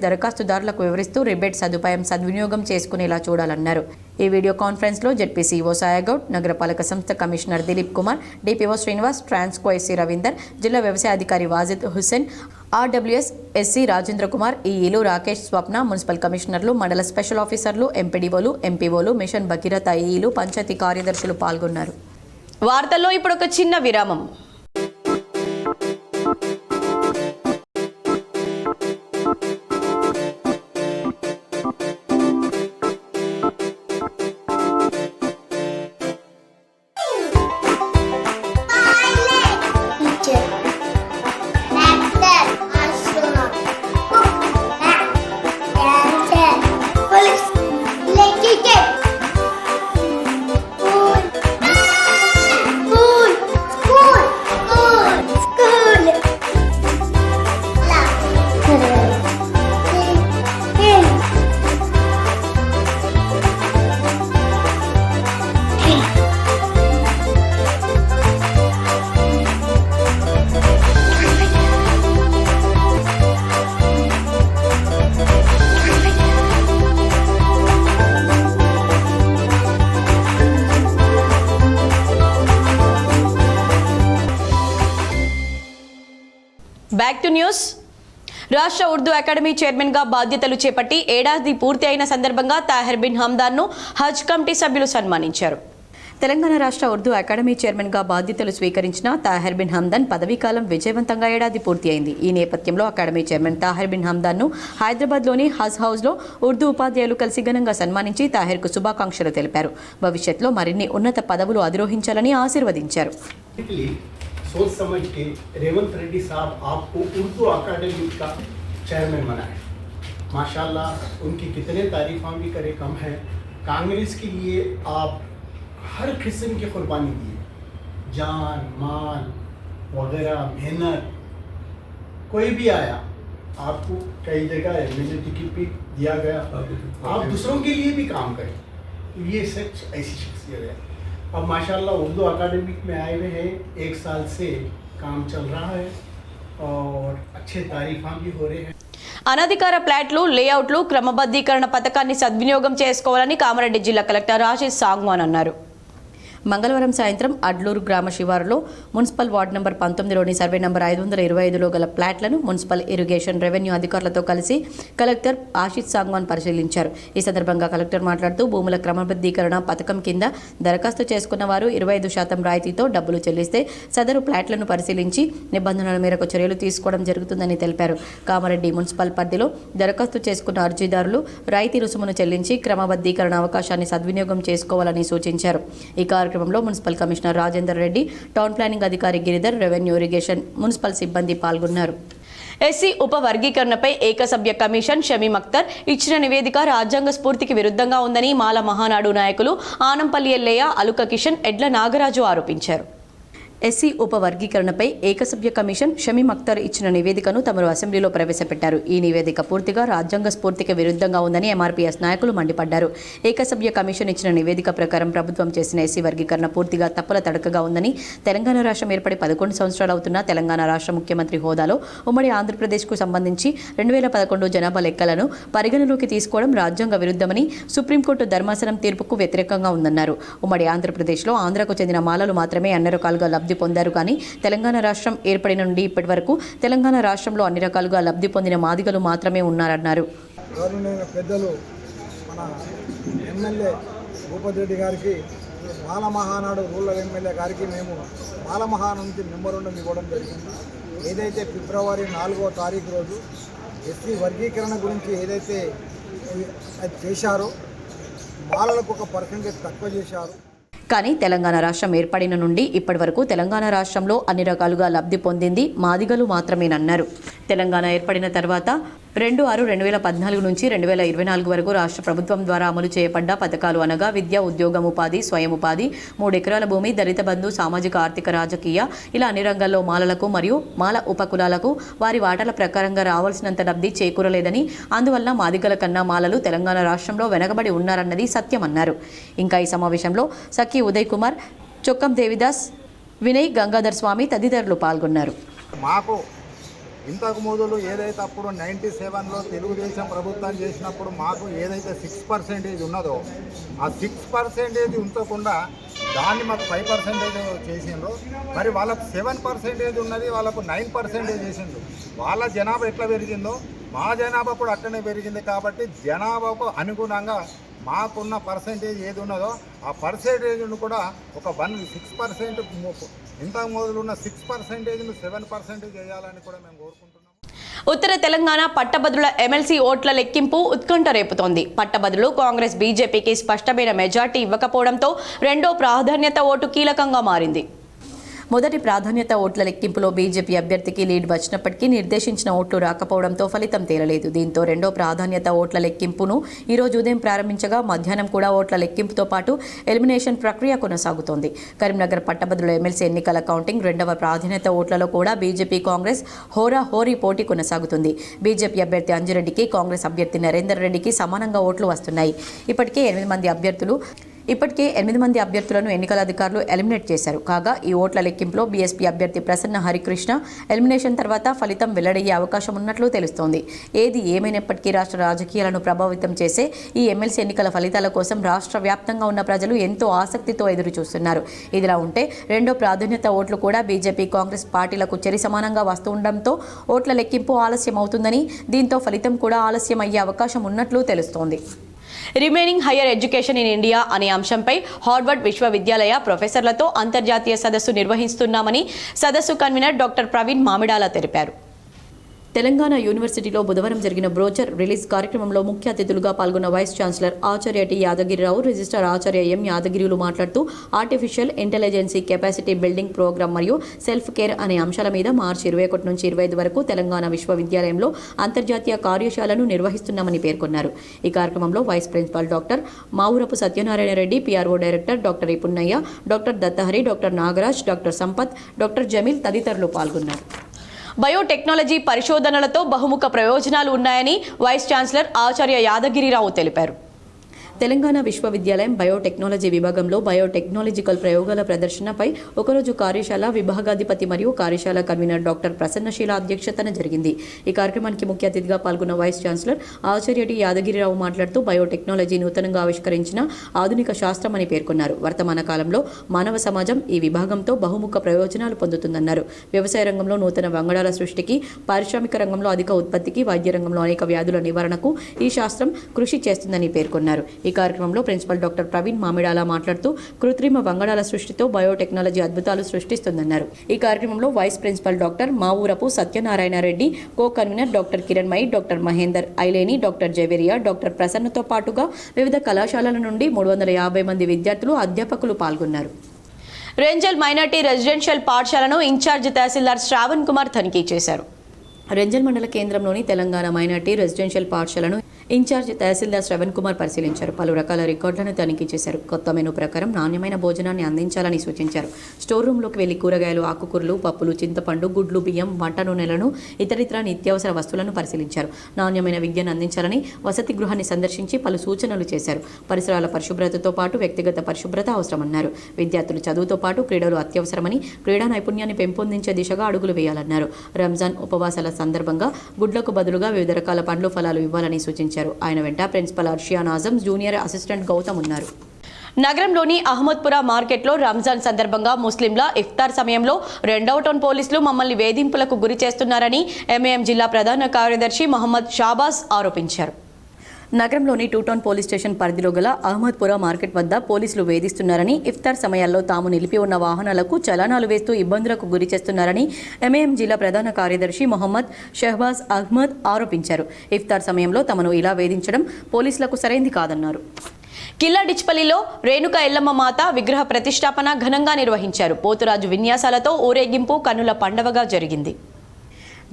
దరఖాస్తుదారులకు వివరిస్తూ రిబేట్ సదుపాయం సద్వినియోగం చేసుకునేలా చూడాలన్నారు. ఈ వీడియో కాన్ఫరెన్స్లో జెడ్పీసీఓ సాయగౌడ్, నగరపాలక సంస్థ commissioner Dilip Kumar, DPO Srinivas, Transco SC Ravinder, జిల్లా వ్యవసాయ అధికారి వాజిద్ హుస్సేన్, ఆర్డబ్ల్యూఎస్ ఎస్సీ రాజేంద్ర కుమార్, ఈఈలు రాకేష్, స్వప్న, మున్సిపల్ కమిషనర్లు, మండల స్పెషల్ ఆఫీసర్లు, ఎంపీడీఓలు, ఎంపీఓలు, మిషన్ భగీరథ ఈఈలు, పంచాయతీ కార్యదర్శులు పాల్గొన్నారు. వార్తల్లో ఇప్పుడు ఒక చిన్న విరామం. Back to news. రాష్ట్ర ఉర్దూ అకాడమీ చైర్మన్గా బాధ్యతలు చేపట్టి ఏడాది పూర్తి అయిన సందర్భంగా తాహిర్ బిన్ హమ్దాన్ను హజ్ కమిటీ సభ్యులు సన్మానించారు. తెలంగాణ రాష్ట్ర ఉర్దూ అకాడమీ చైర్మన్గా బాధ్యతలు స్వీకరించిన తాహిర్ బిన్ హమ్దాన్ పదవీకాలం విజయవంతంగా ఏడాది పూర్తి అయింది. ఈ నేపథ్యంలో అకాడమీ చైర్మన్ తాహిర్ బిన్ హమ్దాన్ను హైదరాబాద్లోని హజ్ హౌస్లో ఉర్దూ ఉపాధ్యాయులు కలిసి ఘనంగా సన్మానించి తాహిర్కు శుభాకాంక్షలు తెలిపారు. భవిష్యత్తులో మరిన్ని ఉన్నత పదవులు అధిరోహించాలని ఆశీర్వదించారు. सोच समझ के रेवंत रेड्डी साहब आपको उर्दू अकादमी का चेयरमैन बनाए। माशाल्लाह उनकी कितने तारीफ हम भी करें कम है। कांग्रेस के लिए आप हर किस्म की कुर्बानी दी, जान माल वगैरह, मेहनत, कोई भी आया आपको कई जगह एमएलए टिकट भी दिया गया, आप दूसरों के लिए भी काम करें। ये सच ऐसी शख्सियत है। अब माशाल्लाह उर्दू अकादमी में आए हुए हैं, 1 साल से काम चल रहा है और अच्छे तारीफां भी हो रहे हैं. అనధికార ప్లాట్లు, లేఅవుట్లు క్రమబద్ధీకరణ పథకాన్ని సద్వినియోగం చేసుకోవాలని కామారెడ్డి జిల్లా కలెక్టర్ ఆశీష్ సాంగ్వాన్ అన్నారు. మంగళవారం సాయంత్రం అడ్లూరు గ్రామ శివారులో మున్సిపల్ వార్డు నంబర్ 19లోని సర్వే నంబర్ 525లో గల ఫ్లాట్లను మున్సిపల్ ఇరిగేషన్, రెవెన్యూ అధికారులతో కలిసి కలెక్టర్ ఆశీష్ సాంగ్వాన్ పరిశీలించారు. ఈ సందర్భంగా కలెక్టర్ మాట్లాడుతూ భూముల క్రమబద్ధీకరణ పథకం కింద దరఖాస్తు చేసుకున్న వారు 25% రాయితీతో డబ్బులు చెల్లిస్తే సదరు ఫ్లాట్లను పరిశీలించి నిబంధనల మేరకు చర్యలు తీసుకోవడం జరుగుతుందని తెలిపారు. కామారెడ్డి మున్సిపల్ పరిధిలో దరఖాస్తు చేసుకున్న అర్జీదారులు రాయితీ రుసుమును చెల్లించి క్రమబద్ధీకరణ అవకాశాన్ని సద్వినియోగం చేసుకోవాలని సూచించారు. ఈ కార్యక్రమంలో municipal commissioner Rajender Reddy, town planning అధికారి గిరిధర్, రెవెన్యూ, ఇరిగేషన్, మున్సిపల్ సిబ్బంది పాల్గొన్నారు. ఎస్సీ ఉపవర్గీకరణపై ఏకసభ్య కమిషన్ షమీమ్ అఖ్తర్ ఇచ్చిన నివేదిక రాజ్యాంగ స్ఫూర్తికి విరుద్ధంగా ఉందని మాల మహానాడు నాయకులు ఆనంపల్లి ఎల్లయ్య, అలుక కిషన్, ఎడ్ల నాగరాజు ఆరోపించారు. ఎస్సీ ఉపవర్గీకరణపై ఏకసభ్య కమిషన్ షమీం అఖ్తర్ ఇచ్చిన నివేదికను తమరు అసెంబ్లీలో ప్రవేశపెట్టారు. ఈ నివేదిక పూర్తిగా రాజ్యాంగ స్ఫూర్తికి విరుద్ధంగా ఉందని ఎంఆర్పీఎస్ నాయకులు మండిపడ్డారు. ఏకసభ్య కమిషన్ ఇచ్చిన నివేదిక ప్రకారం ప్రభుత్వం చేసిన ఎస్సీ వర్గీకరణ పూర్తిగా తప్పుల తడకగా ఉందని, తెలంగాణ రాష్ట్రం ఏర్పడి 11 సంవత్సరాలు అవుతున్నా తెలంగాణ రాష్ట్ర ముఖ్యమంత్రి హోదాలో ఉమ్మడి ఆంధ్రప్రదేశ్కు సంబంధించి 2011 జనాభా లెక్కలను పరిగణలోకి తీసుకోవడం రాజ్యాంగ విరుద్ధమని సుప్రీంకోర్టు ధర్మాసనం తీర్పుకు వ్యతిరేకంగా ఉందన్నారు. ఉమ్మడి ఆంధ్రప్రదేశ్లో ఆంధ్రకు చెందిన మాలలు మాత్రమే అన్ని రకాలుగా లబ్ధి పొందారు కానీ తెలంగాణ రాష్ట్రం ఏర్పడిన నుండి ఇప్పటి వరకు తెలంగాణ రాష్ట్రంలో అన్ని రకాలుగా లబ్ధి పొందిన మాదిగలు మాత్రమే ఉన్నారన్నారు. గౌరవనీయ పెద్దలు మన ఎమ్మెల్యే భూపతి రెడ్డి గారికి, మాల మహానాడు రూరల్ ఎమ్మెల్యే గారికి మేము మాల మహానాడు నుంచి మెమోరండం ఇవ్వడం జరిగింది. ఏదైతే ఫిబ్రవరి 4వ తారీఖు రోజు ఎస్సీ వర్గీకరణ గురించి ఏదైతే అది చేశారో మాలలకు ఒక పర్సెంటేజ్ తక్కువ చేశారు. కానీ తెలంగాణ రాష్ట్రం ఏర్పడిన నుండి ఇప్పటి వరకు తెలంగాణ రాష్ట్రంలో అన్ని రకాలుగా లబ్ధి పొందింది మాదిగలు మాత్రమేనన్నారు. తెలంగాణ ఏర్పడిన తర్వాత 2/6/2014 నుంచి 2024 వరకు రాష్ట్ర ప్రభుత్వం ద్వారా అమలు చేయబడ్డ పథకాలు అనగా విద్య, ఉద్యోగం, ఉపాధి, స్వయం ఉపాధి, 3 ఎకరాల భూమి, దళిత బంధు, సామాజిక, ఆర్థిక, రాజకీయ ఇలా అన్ని రంగాల్లో మాలలకు మరియు మాల ఉపకులాలకు వారి వాటాల ప్రకారంగా రావాల్సినంత లబ్ధి చేకూరలేదని, అందువల్ల మాదిగల కన్నా మాలలు తెలంగాణ రాష్ట్రంలో వెనకబడి ఉన్నారన్నది సత్యమన్నారు. ఇంకా ఈ సమావేశంలో సఖి ఉదయ్ కుమార్, చొక్కం దేవిదాస్, వినయ్, గంగాధర్ స్వామి తదితరులు పాల్గొన్నారు. మాకు ఇంతకు మొదలు ఏదైతే అప్పుడు 97లో తెలుగుదేశం ప్రభుత్వం చేసినప్పుడు మాకు ఏదైతే 6% ఉన్నదో ఆ 6% ఉంచకుండా దాన్ని మాకు 5% చేసిండ్రు. మరి వాళ్ళకు 7% ఉన్నది, వాళ్ళకు 9% చేసిండ్రు. వాళ్ళ జనాభా ఎట్లా పెరిగిందో మా జనాభా కూడా అట్లనే పెరిగింది. కాబట్టి జనాభాకు అనుగుణంగా మాకున్న పర్సెంటేజ్ ఏది ఉన్నదో ఆ పర్సెంటేజ్ను కూడా ఒక 6% ఇంతకు మొదలున్న 6%ను 7% చేయాలని కూడా మేము కోరుకుంటున్నాం. ఉత్తర తెలంగాణ పట్టభద్రుల ఎమ్మెల్సీ ఓట్ల లెక్కింపు ఉత్కంఠ రేపుతోంది. పట్టభద్రులు కాంగ్రెస్, బీజేపీకి స్పష్టమైన మెజార్టీ ఇవ్వకపోవడంతో రెండో ప్రాధాన్యత ఓటు కీలకంగా మారింది. మొదటి ప్రాధాన్యత ఓట్ల లెక్కింపులో బీజేపీ అభ్యర్థికి లీడ్ వచ్చినప్పటికీ నిర్దేశించిన ఓట్లు రాకపోవడంతో ఫలితం తేలలేదు. దీంతో రెండో ప్రాధాన్యత ఓట్ల లెక్కింపును ఈరోజు ఉదయం ప్రారంభించగా మధ్యాహ్నం కూడా ఓట్ల లెక్కింపుతో పాటు ఎలిమినేషన్ ప్రక్రియ కొనసాగుతోంది. కరీంనగర్ పట్టభద్రుల ఎమ్మెల్సీ ఎన్నికల కౌంటింగ్ రెండవ ప్రాధాన్యత ఓట్లలో కూడా బీజేపీ, కాంగ్రెస్ హోరీ పోటీ కొనసాగుతుంది. బీజేపీ అభ్యర్థి అంజిరెడ్డికి, కాంగ్రెస్ అభ్యర్థి నరేందర్ రెడ్డికి సమానంగా ఓట్లు వస్తున్నాయి. ఇప్పటికే 8 మంది అభ్యర్థులను ఎన్నికల అధికారులు ఎలిమినేట్ చేశారు. కాగా ఈ ఓట్ల లెక్కింపులో బీఎస్పీ అభ్యర్థి ప్రసన్న హరికృష్ణ ఎలిమినేషన్ తర్వాత ఫలితం వెల్లడయ్యే అవకాశం ఉన్నట్లు తెలుస్తోంది. ఏది ఏమైనప్పటికీ రాష్ట్ర రాజకీయాలను ప్రభావితం చేసే ఈ ఎమ్మెల్సీ ఎన్నికల ఫలితాల కోసం రాష్ట్ర వ్యాప్తంగా ఉన్న ప్రజలు ఎంతో ఆసక్తితో ఎదురు చూస్తున్నారు. ఇదిలా ఉంటే రెండో ప్రాధాన్యత ఓట్లు కూడా బీజేపీ, కాంగ్రెస్ పార్టీలకు చెరి సమానంగా వస్తుండటంతో ఓట్ల లెక్కింపు ఆలస్యం అవుతుందని, దీంతో ఫలితం కూడా ఆలస్యం అయ్యే అవకాశం ఉన్నట్లు తెలుస్తోంది. Remaining higher education in India అనే అంశంపై హార్వర్డ్ విశ్వవిద్యాలయ ప్రొఫెసర్లతో అంతర్జాతీయ సదస్సు నిర్వహిస్తున్నామని సదస్సు కన్వీనర్ డాక్టర్ ప్రవీణ్ మామిడాల తెలిపారు. తెలంగాణ యూనివర్సిటీలో బుధవారం జరిగిన బ్రోచర్ రిలీజ్ కార్యక్రమంలో ముఖ్య అతిథులుగా పాల్గొన్న వైస్ ఛాన్సలర్ ఆచార్య టి యాదగిరిరావు, రిజిస్ట్రార్ ఆచార్య ఎం యాదగిరిలు మాట్లాడుతూ artificial intelligence capacity building program మరియు సెల్ఫ్ కేర్ అనే అంశాల మీద మార్చి 21 నుంచి 25 వరకు తెలంగాణ విశ్వవిద్యాలయంలో అంతర్జాతీయ కార్యశాలను నిర్వహిస్తున్నామని పేర్కొన్నారు. ఈ కార్యక్రమంలో vice principal doctor Mavurapu Satyanarayana Reddy, PRO director doctor Punnaiah, doctor Dattahari, doctor Nagaraj, doctor Sampath, doctor Jameel తదితరులు పాల్గొన్నారు. బయోటెక్నాలజీ పరిశోధనలతో బహుముఖ ప్రయోజనాలు ఉన్నాయని వైస్ ఛాన్సలర్ ఆచార్య యాదగిరిరావు తెలిపారు. తెలంగాణ విశ్వవిద్యాలయం బయోటెక్నాలజీ విభాగంలో బయోటెక్నాలజికల్ ప్రయోగాల ప్రదర్శనపై ఒకరోజు కార్యశాల విభాగాధిపతి మరియు కార్యశాల కన్వీనర్ డాక్టర్ ప్రసన్నశీల అధ్యక్షతన జరిగింది. ఈ కార్యక్రమానికి ముఖ్య అతిథిగా పాల్గొన్న వైస్ ఛాన్సలర్ ఆచార్య టి యాదగిరిరావు మాట్లాడుతూ బయోటెక్నాలజీ నూతనంగా ఆవిష్కరించిన ఆధునిక శాస్త్రం అని పేర్కొన్నారు. వర్తమాన కాలంలో మానవ సమాజం ఈ విభాగంతో బహుముఖ ప్రయోజనాలు పొందుతుందన్నారు. వ్యవసాయ రంగంలో నూతన వంగడాల సృష్టికి, పారిశ్రామిక రంగంలో అధిక ఉత్పత్తికి, వైద్య రంగంలో అనేక వ్యాధుల నివారణకు ఈ శాస్త్రం కృషి చేస్తుందని పేర్కొన్నారు. ఈ కార్యక్రమంలో ప్రిన్సిపల్ డాక్టర్ ప్రవీణ్ మామిడాల మాట్లాడుతూ కృత్రిమ వంగడాల సృష్టితో బయోటెక్నాలజీ అద్భుతాలు సృష్టిస్తుందన్నారు. ఈ కార్యక్రమంలో vice principal doctor Mavurapu Satyanarayana Reddy, co convener doctor Kiran Mai, doctor Mahender Aileni, doctor Javeria, doctor ప్రసన్నతో పాటుగా వివిధ కళాశాలల నుండి 350 మంది విద్యార్థులు, అధ్యాపకులు పాల్గొన్నారు. రేంజల్ మైనార్టీ రెసిడెన్షియల్ పాఠశాలను ఇన్ఛార్జ్ తహసీల్దార్ శ్రావణ్ కుమార్ తనిఖీ చేశారు. రెంజల్ మండల కేంద్రంలోని తెలంగాణ మైనార్టీ రెసిడెన్షియల్ పాఠశాలను ఇన్ఛార్జ్ తహసీల్దార్ శ్రవణ్ కుమార్ పరిశీలించారు. పలు రకాల రికార్డులను తనిఖీ చేశారు. కొత్త మెనూ ప్రకారం నాణ్యమైన భోజనాన్ని అందించాలని సూచించారు. స్టోర్ రూమ్లోకి వెళ్లి కూరగాయలు, ఆకుకూరలు, పప్పులు, చింతపండు, గుడ్లు, బియ్యం, వంట నూనెలను, ఇతరితర నిత్యావసర వస్తువులను పరిశీలించారు. నాణ్యమైన విద్యను అందించాలని వసతి గృహాన్ని సందర్శించి పలు సూచనలు చేశారు. పరిసరాల పరిశుభ్రతతో పాటు వ్యక్తిగత పరిశుభ్రత అవసరమన్నారు. విద్యార్థులు చదువుతో పాటు క్రీడలు అత్యవసరమని, క్రీడా నైపుణ్యాన్ని పెంపొందించే దిశగా అడుగులు వేయాలన్నారు. రంజాన్ ఉపవాసాల సందర్భంగా గుడ్లకు బదులుగా వివిధ రకాల పండ్లు, ఫలాలు ఇవ్వాలని సూచించారు. ఆయన వెంట principal Arshiya Nazam, junior assistant Gautam ఉన్నారు. నగరంలోని అహ్మద్పురా మార్కెట్లో రంజాన్ సందర్భంగా ముస్లింల ఇఫ్తార్ సమయంలో రెండవ టౌన్ పోలీసులు మమ్మల్ని వేధింపులకు గురి చేస్తున్నారని ఎంఐఎం జిల్లా ప్రధాన కార్యదర్శి మహమ్మద్ షాబాజ్ ఆరోపించారు. నగరంలోని 2 టౌన్ పోలీస్ స్టేషన్ పరిధిలో గల అహ్మద్పురా మార్కెట్ వద్ద పోలీసులు వేధిస్తున్నారని, ఇఫ్తార్ సమయాల్లో తాము నిలిపి ఉన్న వాహనాలకు చలానాలు వేస్తూ ఇబ్బందులకు గురి చేస్తున్నారని ఎంఐఎం జిల్లా ప్రధాన కార్యదర్శి మొహమ్మద్ షహబాజ్ అహ్మద్ ఆరోపించారు. ఇఫ్తార్ సమయంలో తమను ఇలా వేధించడం పోలీసులకు సరైంది కాదన్నారు. కిల్లా డిచ్పల్లిలో రేణుక ఎల్లమ్మ మాత విగ్రహ ప్రతిష్టాపన ఘనంగా నిర్వహించారు. పోతురాజు విన్యాసాలతో ఊరేగింపు కన్నుల పండవగా జరిగింది.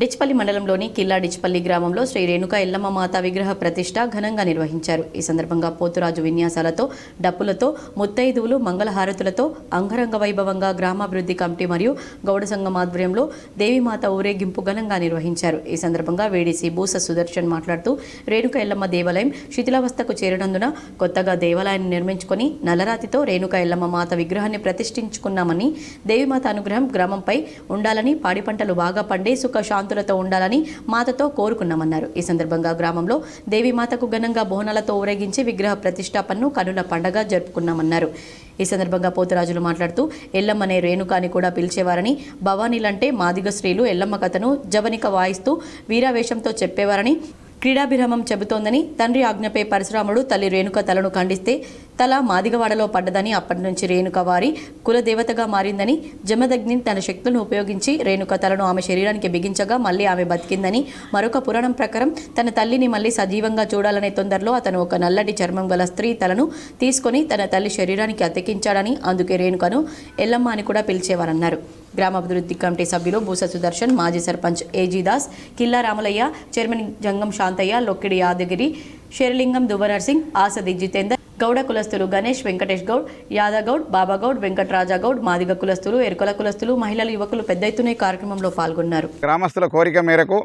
డిచ్పల్లి మండలంలోని కిల్లా డిచ్పల్లి గ్రామంలో శ్రీ రేణుక ఎల్లమ్మ మాత విగ్రహ ప్రతిష్ట ఘనంగా నిర్వహించారు. ఈ సందర్భంగా పోతురాజు విన్యాసాలతో, డప్పులతో, ముత్తైదువులు, మంగళహారతులతో అంగరంగ వైభవంగా గ్రామాభివృద్ధి కమిటీ మరియు గౌడ సంఘం ఆధ్వర్యంలో దేవీమాత ఊరేగింపు ఘనంగా నిర్వహించారు. ఈ సందర్భంగా వేడీసీ బూస సుదర్శన్ మాట్లాడుతూ రేణుక ఎల్లమ్మ దేవాలయం శిథిలావస్థకు చేరినందున కొత్తగా దేవాలయాన్ని నిర్మించుకొని నల్లరాతితో రేణుక ఎల్లమ్మ మాత విగ్రహాన్ని ప్రతిష్ఠించుకున్నామని, దేవీమాత అనుగ్రహం గ్రామంపై ఉండాలని, పాడి పంటలు బాగా పండే సుఖ శాంతులతో ఉండాలని మాతతో కోరుకున్నామన్నారు. ఈ సందర్భంగా గ్రామంలో దేవీమాతకు ఘనంగా బోనాలతో ఊరేగించి విగ్రహ ప్రతిష్టాపనను కనుల పండగ జరుపుకున్నామన్నారు. ఈ సందర్భంగా పోతురాజులు మాట్లాడుతూ ఎల్లమ్మనే రేణుక అని కూడా పిలిచేవారని, భవానీలంటే మాదిగ స్త్రీలు ఎల్లమ్మ కథను జవనిక వాయిస్తూ వీరావేశంతో చెప్పేవారని, క్రీడాభిరామం చెబుతోందని, తండ్రి ఆజ్ఞపై పరశురాముడు తల్లి రేణుక తలను ఖండిస్తే తల మాదిగవాడలో పడ్డదని, అప్పటి నుంచి రేణుక వారి కులదేవతగా మారిందని, జమదగ్ని తన శక్తులను ఉపయోగించి రేణుక తలను ఆమె శరీరానికి బిగించగా మళ్ళీ ఆమె బతికిందని, మరొక పురాణం ప్రకారం తన తల్లిని మళ్ళీ సజీవంగా చూడాలనే తొందరలో అతను ఒక నల్లటి చర్మం గల స్త్రీ తలను తీసుకొని తన తల్లి శరీరానికి అతికించాడని, అందుకే రేణుకను ఎల్లమ్మ అని కూడా పిలిచేవారన్నారు. గ్రామాభివృద్ధి కమిటీ సభ్యులు బూస సుదర్శన్, మాజీ సర్పంచ్ ఏజీ దాస్, కిల్లా రామలయ్య, చైర్మన్ జంగం శాంతయ్య, లొక్కిడి యాదగిరి, శేరలింగం, దువ్వనర్సింగ్, ఆసది జితేందర్, గౌడ కులస్తులు గణేష్, వెంకటేష్ గౌడ్, యాదగౌడ్, బాబాగౌడ్, వెంకటరాజాగౌడ్, మాదిగ కులస్తులు, ఎరుకల కులస్తులు, మహిళలు, యువకులు పెద్ద ఎత్తున ఈ కార్యక్రమంలో పాల్గొన్నారు. గ్రామస్తుల కోరిక మేరకు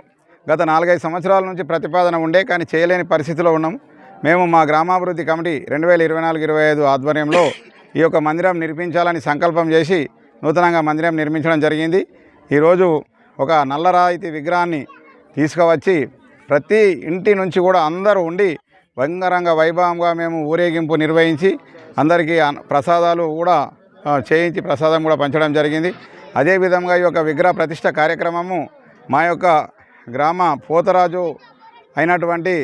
గత 4-5 సంవత్సరాల నుంచి ప్రతిపాదన ఉండే కానీ చేయలేని పరిస్థితిలో ఉన్నాం. మేము మా గ్రామాభివృద్ధి కమిటీ 2024-25 ఆధ్వర్యంలో ఈ యొక్క మందిరం నిర్మించాలని సంకల్పం చేసి నూతనంగా మందిరం నిర్మించడం జరిగింది. ఈరోజు ఒక నల్లరాయితీ విగ్రహాన్ని తీసుకువచ్చి ప్రతి ఇంటి నుంచి కూడా అందరూ ఉండి బంగారంగ వైభవంగా మేము ఊరేగింపు నిర్వహించి అందరికీ ప్రసాదాలు కూడా చేయించి ప్రసాదం కూడా పంచడం జరిగింది. అదేవిధంగా ఈ యొక్క విగ్రహ ప్రతిష్ట కార్యక్రమము మా యొక్క గ్రామ పోతరాజు అయినటువంటి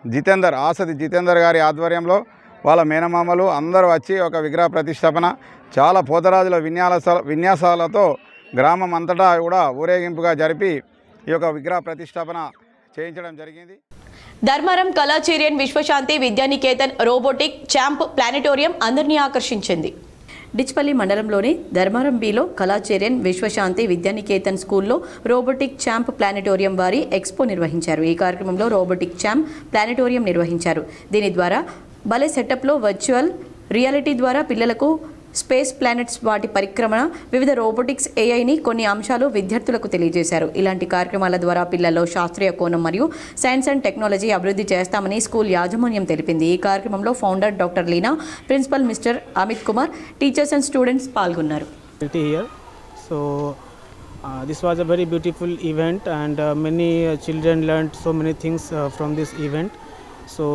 జితేందర్, ఆసది జితేందర్ గారి ఆధ్వర్యంలో వాళ్ళ మేనమామలు అందరూ వచ్చి ఒక విగ్రహ ప్రతిష్టాపన చాలా పోతరాజుల విన్యాసాలతో గ్రామం అంతటా కూడా ఊరేగింపుగా జరిపి ఈ యొక్క విగ్రహ ప్రతిష్టాపన చేయించడం జరిగింది. ధర్మారం కళాచేరియన్ విశ్వశాంతి విద్యానికేతన్ రోబోటిక్ ఛాంప్ ప్లానెటోరియం అందరినీ ఆకర్షించింది. డిచ్పల్లి మండలంలోని ధర్మారం బిలో కళాచేరియన్ విశ్వశాంతి విద్యానికేతన్ స్కూల్లో రోబోటిక్ ఛాంప్ ప్లానెటోరియం వారి ఎక్స్పో నిర్వహించారు. ఈ కార్యక్రమంలో రోబోటిక్ ఛాంప్ ప్లానెటోరియం నిర్వహించారు. దీని ద్వారా భలే సెటప్లో వర్చువల్ రియాలిటీ ద్వారా పిల్లలకు స్పేస్ ప్లానెట్స్, వాటి పరిక్రమణ, వివిధ రోబోటిక్స్, ఏఐని కొన్ని అంశాలు విద్యార్థులకు తెలియజేశారు. ఇలాంటి కార్యక్రమాల ద్వారా పిల్లల్లో శాస్త్రీయ కోణం మరియు సైన్స్ అండ్ టెక్నాలజీ అభివృద్ధి చేస్తామని స్కూల్ యాజమాన్యం తెలిపింది. ఈ కార్యక్రమంలో founder doctor Leena, principal mister Amit Kumar, teachers and students పాల్గొన్నారు. This was a very beautiful event and many children learned so many things from this event. So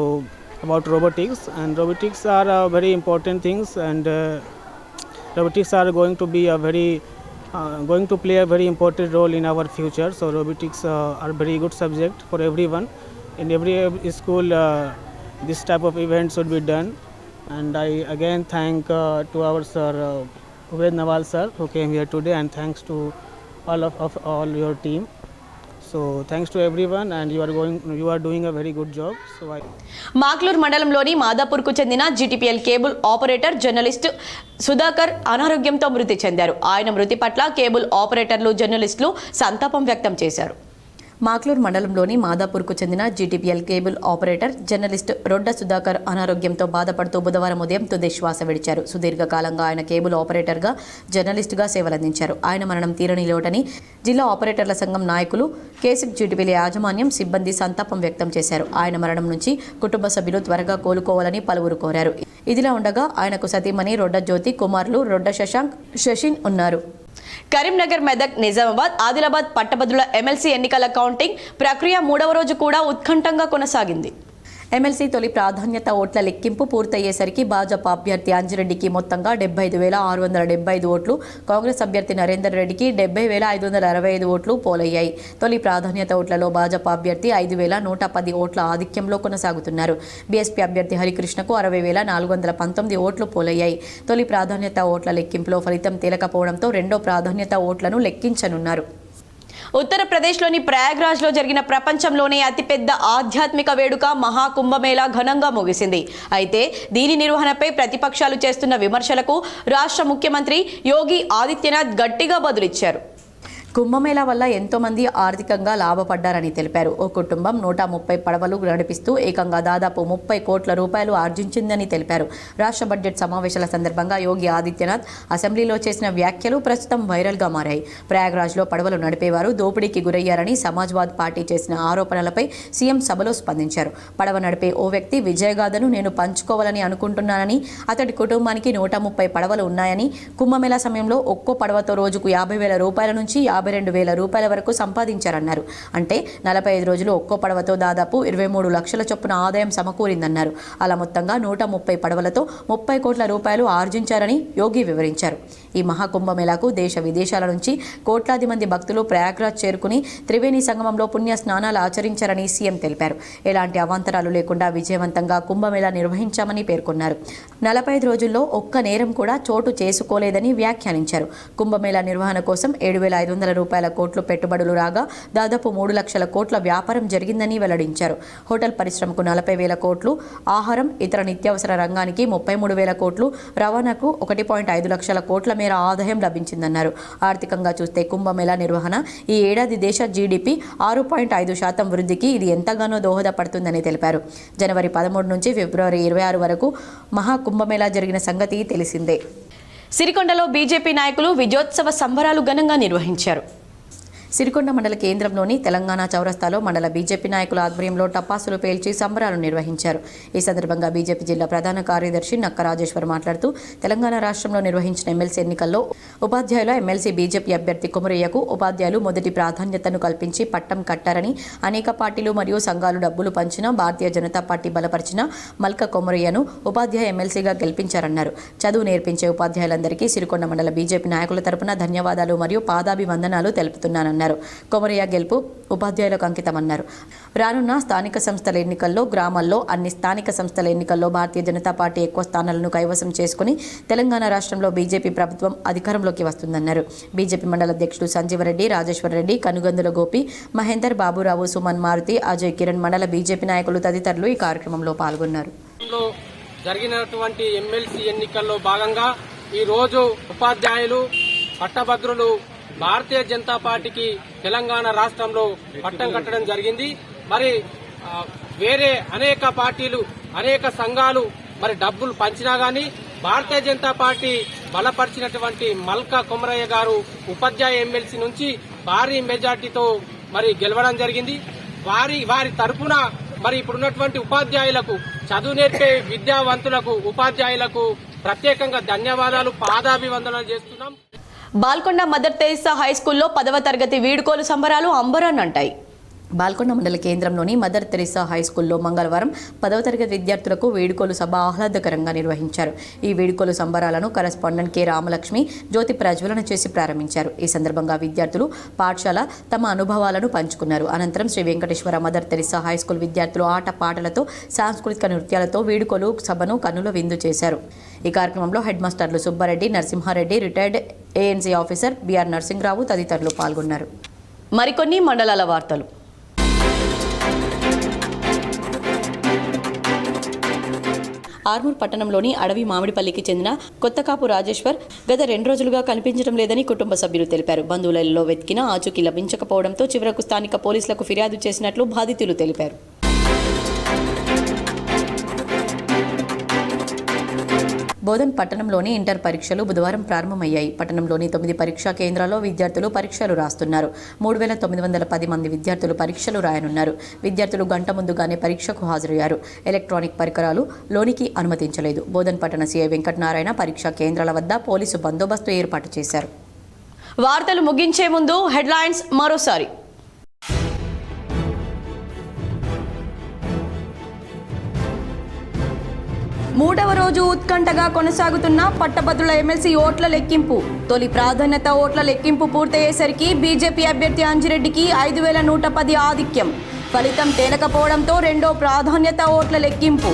about robotics, and robotics are very important things, and robotics are going to be going to play a very important role in our future. So robotics are very good subject for everyone. In every school this type of event should be done, and I again thank to our sir Ubaid Nawal sir who came here today, and thanks to all your team. So thanks to everyone, and you are doing a very good job. So Makloor మండలంలోని మాదాపూర్కు చెందిన GTPL cable operator journalist Sudhakar అనారోగ్యంతో మృతి చెందారు. ఆయన మృతి పట్ల cable ఆపరేటర్లు, జర్నలిస్టులు సంతాపం వ్యక్తం చేశారు. మాక్లూర్ మండలంలోని మాదాపూర్కు చెందిన GTPL cable operator journalist Rodda Sudhakar అనారోగ్యంతో బాధపడుతూ బుధవారం ఉదయం తుది శ్వాస విడిచారు. సుదీర్ఘకాలంగా ఆయన కేబుల్ ఆపరేటర్గా జర్నలిస్టుగా సేవలందించారు. ఆయన మరణం తీరని లోటని జిల్లా ఆపరేటర్ల సంఘం నాయకులు కేసిఫ్ జీటీపీఎల్ యాజమాన్యం సిబ్బంది సంతాపం వ్యక్తం చేశారు. ఆయన మరణం నుంచి కుటుంబ సభ్యులు త్వరగా కోలుకోవాలని పలువురు కోరారు. ఇదిలా ఉండగా ఆయనకు సతీమణి రొడ్డ జ్యోతి, కుమారులు రొడ్డ శశాంక్, శశిన్ ఉన్నారు. కరీంనగర్, మెదక్, నిజామాబాద్, ఆదిలాబాద్ పట్టభద్రుల ఎమ్మెల్సీ ఎన్నికల కౌంటింగ్ ప్రక్రియ 3వ రోజు కూడా ఉత్కంఠంగా కొనసాగింది. ఎమ్మెల్సీ తొలి ప్రాధాన్యత ఓట్ల లెక్కింపు పూర్తయ్యేసరికి భాజపా అభ్యర్థి అంజిరెడ్డికి మొత్తంగా 75,675 ఓట్లు, కాంగ్రెస్ అభ్యర్థి నరేందర్ రెడ్డికి 70,565 ఓట్లు పోలయ్యాయి. తొలి ప్రాధాన్యత ఓట్లలో భాజపా అభ్యర్థి 5,110 ఓట్ల ఆధిక్యంలో కొనసాగుతున్నారు. బీఎస్పీ అభ్యర్థి హరికృష్ణకు 60,419 ఓట్లు పోలయ్యాయి. తొలి ప్రాధాన్యత ఓట్ల లెక్కింపులో ఫలితం తేలకపోవడంతో రెండో ప్రాధాన్యత ఓట్లను లెక్కించనున్నారు. ఉత్తరప్రదేశ్లోని ప్రయాగ్రాజ్లో జరిగిన ప్రపంచంలోనే అతిపెద్ద ఆధ్యాత్మిక వేడుక మహాకుంభమేళా ఘనంగా ముగిసింది. అయితే దీని నిర్వహణపై ప్రతిపక్షాలు చేస్తున్న విమర్శలకు రాష్ట్ర ముఖ్యమంత్రి యోగి ఆదిత్యనాథ్ గట్టిగా బదులిచ్చారు. కుంభమేళా వల్ల ఎంతో మంది ఆర్థికంగా లాభపడ్డారని తెలిపారు. ఓ కుటుంబం 130 పడవలు నడిపిస్తూ ఏకంగా దాదాపు 30 కోట్ల రూపాయలు ఆర్జించిందని తెలిపారు. రాష్ట్ర బడ్జెట్ సమావేశాల సందర్భంగా యోగి ఆదిత్యనాథ్ అసెంబ్లీలో చేసిన వ్యాఖ్యలు ప్రస్తుతం వైరల్గా మారాయి. ప్రయాగ్రాజ్లో పడవలు నడిపేవారు దోపిడీకి గురయ్యారని సమాజ్వాదీ పార్టీ చేసిన ఆరోపణలపై సీఎం సభలో స్పందించారు. పడవ నడిపే ఓ వ్యక్తి విజయగాథను నేను పంచుకోవాలని అనుకుంటున్నానని, అతడి కుటుంబానికి 130 పడవలు ఉన్నాయని, కుంభమేళా సమయంలో ఒక్కో పడవతో రోజుకు 50,000 రూపాయల నుంచి 52,000 రూపాయల వరకు సంపాదించారన్నారు. అంటే 45 రోజులు ఒక్కో పడవతో దాదాపు 23 లక్షల చొప్పున ఆదాయం సమకూరిందన్నారు. అలా మొత్తంగా 130 పడవలతో 30 కోట్ల రూపాయలు ఆర్జించారని యోగి వివరించారు. ఈ మహాకుంభమేళాకు దేశ విదేశాల నుంచి కోట్లాది మంది భక్తులు ప్రయాగ్రాజ్ చేరుకుని త్రివేణి సంగమంలో పుణ్య స్నానాలు ఆచరించారని సీఎం తెలిపారు. ఎలాంటి అవాంతరాలు లేకుండా విజయవంతంగా కుంభమేళా నిర్వహించామని పేర్కొన్నారు. 45 రోజుల్లో ఒక్క నేరం కూడా చోటు చేసుకోలేదని వ్యాఖ్యానించారు. కుంభమేళా నిర్వహణ కోసం 7,500 రూపాయల కోట్లు పెట్టుబడులు రాగా దాదాపు 3 లక్షల కోట్ల వ్యాపారం జరిగిందని వెల్లడించారు. హోటల్ పరిశ్రమకు 40,000 కోట్లు, ఆహారం, ఇతర నిత్యావసర రంగానికి 33,000 కోట్లు, రవాణాకు 1.5 లక్షల కోట్ల మేర ఆదాయం లభించిందన్నారు. ఆర్థికంగా చూస్తే కుంభమేళా నిర్వహణ ఈ ఏడాది దేశ జీడీపీ 6.5% వృద్ధికి ఇది ఎంతగానో దోహదపడుతుందని తెలిపారు. జనవరి 13 నుంచి ఫిబ్రవరి 26 వరకు మహాకుంభమేళా జరిగిన సంగతి తెలిసిందే. సిరికొండలో బీజేపీ నాయకులు విజయోత్సవ సంబరాలు ఘనంగా నిర్వహించారు. సిరికొండ మండల కేంద్రంలోని తెలంగాణ చౌరస్తాలో మండల బీజేపీ నాయకుల ఆధ్వర్యంలో టపాసులు పేల్చి సంబరాలు నిర్వహించారు. ఈ సందర్భంగా బీజేపీ జిల్లా ప్రధాన కార్యదర్శి నక్క రాజేశ్వర్ మాట్లాడుతూ తెలంగాణ రాష్ట్రంలో నిర్వహించిన ఎమ్మెల్సీ ఎన్నికల్లో ఉపాధ్యాయుల ఎమ్మెల్సీ బీజేపీ అభ్యర్థి కొమరయ్యకు ఉపాధ్యాయులు మొదటి ప్రాధాన్యతను కల్పించి పట్టం కట్టారని, అనేక పార్టీలు మరియు సంఘాలు డబ్బులు పంచిన భారతీయ జనతా పార్టీ బలపరిచిన మల్క కొమరయ్యను ఉపాధ్యాయ ఎమ్మెల్సీగా గెలిపించారన్నారు. చదువు నేర్పించే ఉపాధ్యాయులందరికీ సిరికొండ మండల బీజేపీ నాయకుల తరపున ధన్యవాదాలు మరియు పాదాభివందనాలు తెలుపుతున్నానన్నారు. కొమరయ్య గెలుపు ఉపాధ్యాయులకు అంకితమన్నారు. రానున్న స్థానిక సంస్థల ఎన్నికల్లో గ్రామాల్లో అన్ని స్థానిక సంస్థల ఎన్నికల్లో భారతీయ జనతా పార్టీ ఎక్కువ స్థానాలను కైవసం చేసుకుని తెలంగాణ రాష్ట్రంలో బీజేపీ ప్రభుత్వం అధికారంలోకి వస్తుందన్నారు. బీజేపీ మండల అధ్యక్షుడు సంజీవరెడ్డి, రాజేశ్వరరెడ్డి, కనుగందుల గోపి, మహేందర్, బాబురావు, సుమన్, మారుతి, అజయ్, కిరణ్, మండల బీజేపీ నాయకులు తదితరులు ఈ కార్యక్రమంలో పాల్గొన్నారు. జరిగినటువంటి ఎమ్మెల్సీ ఎన్నికల్లో భాగంగా ఈ రోజు ఉపాధ్యాయులు, పట్టభద్రులు భారతీయ జనతా పార్టీకి తెలంగాణ రాష్ట్రంలో పట్టం కట్టడం జరిగింది. మరి వేరే అనేక పార్టీలు, అనేక సంఘాలు మరి డబ్బులు పంచినా గానీ భారతీయ జనతా పార్టీ బలపరిచినటువంటి మల్క కొమరయ్య గారు ఉపాధ్యాయ ఎమ్మెల్సీ నుంచి భారీ మెజార్టీతో మరి గెలవడం జరిగింది. వారి తరపున మరి ఇప్పుడున్నటువంటి ఉపాధ్యాయులకు, చదువు నేర్పే విద్యావంతులకు, ఉపాధ్యాయులకు ప్రత్యేకంగా ధన్యవాదాలు, పాదాభివందనాలు చేస్తున్నాం. బాల్కొండ మదర్ తెరిసా హై స్కూల్లో 10వ తరగతి వీడుకోలు సంబరాలు అంబరాన్నంటాయి. బాల్కొండ మండల కేంద్రంలోని మదర్ తెరిసా హై స్కూల్లో మంగళవారం 10వ తరగతి విద్యార్థులకు వేడుకోలు సభ ఆహ్లాదకరంగా నిర్వహించారు. ఈ వేడుకోలు సంబరాలను కరెస్పాండెంట్ కె రామలక్ష్మి జ్యోతి ప్రజ్వలన చేసి ప్రారంభించారు. ఈ సందర్భంగా విద్యార్థులు పాఠశాల తమ అనుభవాలను పంచుకున్నారు. అనంతరం Shri Venkateswara Mother Teresa high school విద్యార్థులు ఆట పాటలతో, సాంస్కృతిక నృత్యాలతో వేడుకోలు సభను కన్నుల విందు చేశారు. ఈ కార్యక్రమంలో హెడ్ మాస్టర్లు Subbareddy, Narasimhareddy, retired ANC officer BR Narasimharao తదితరులు పాల్గొన్నారు. మరికొన్ని మండలాల వార్తలు. ఆర్మూర్ పట్టణంలోని అడవి మామిడిపల్లికి చెందిన కొత్తకాపు రాజేశ్వర్ గత 2 రోజులుగా కనిపించడం లేదని కుటుంబ సభ్యులు తెలిపారు. బంధువులలో వెతికినా ఆచూకీ లభించకపోవడంతో చివరకు స్థానిక పోలీసులకు ఫిర్యాదు చేసినట్లు బాధితులు తెలిపారు. బోధన్ పట్టణంలోని ఇంటర్ పరీక్షలు బుధవారం ప్రారంభమయ్యాయి. పట్టణంలోని 9 పరీక్షా కేంద్రాల్లో విద్యార్థులు పరీక్షలు రాస్తున్నారు. 3910 మంది విద్యార్థులు పరీక్షలు రాయనున్నారు. విద్యార్థులు గంట ముందుగానే పరీక్షకు హాజరయ్యారు. ఎలక్ట్రానిక్ పరికరాలు లోనికి అనుమతించలేదు. బోధన్ పట్టణ సీఐ వెంకటనారాయణ పరీక్షా కేంద్రాల వద్ద పోలీసు బందోబస్తు ఏర్పాటు చేశారు. వార్తలు ముగించే ముందు హెడ్లైన్స్ మరోసారి. మూడవ రోజు ఉత్కంఠగా కొనసాగుతున్న పట్టభద్రుల ఎమ్మెల్సీ ఓట్ల లెక్కింపు. తొలి ప్రాధాన్యత ఓట్ల లెక్కింపు పూర్తయ్యేసరికి బీజేపీ అభ్యర్థి అంజిరెడ్డికి 5110 ఆధిక్యం. ఫలితం తేలకపోవడంతో రెండో ప్రాధాన్యత ఓట్ల లెక్కింపు.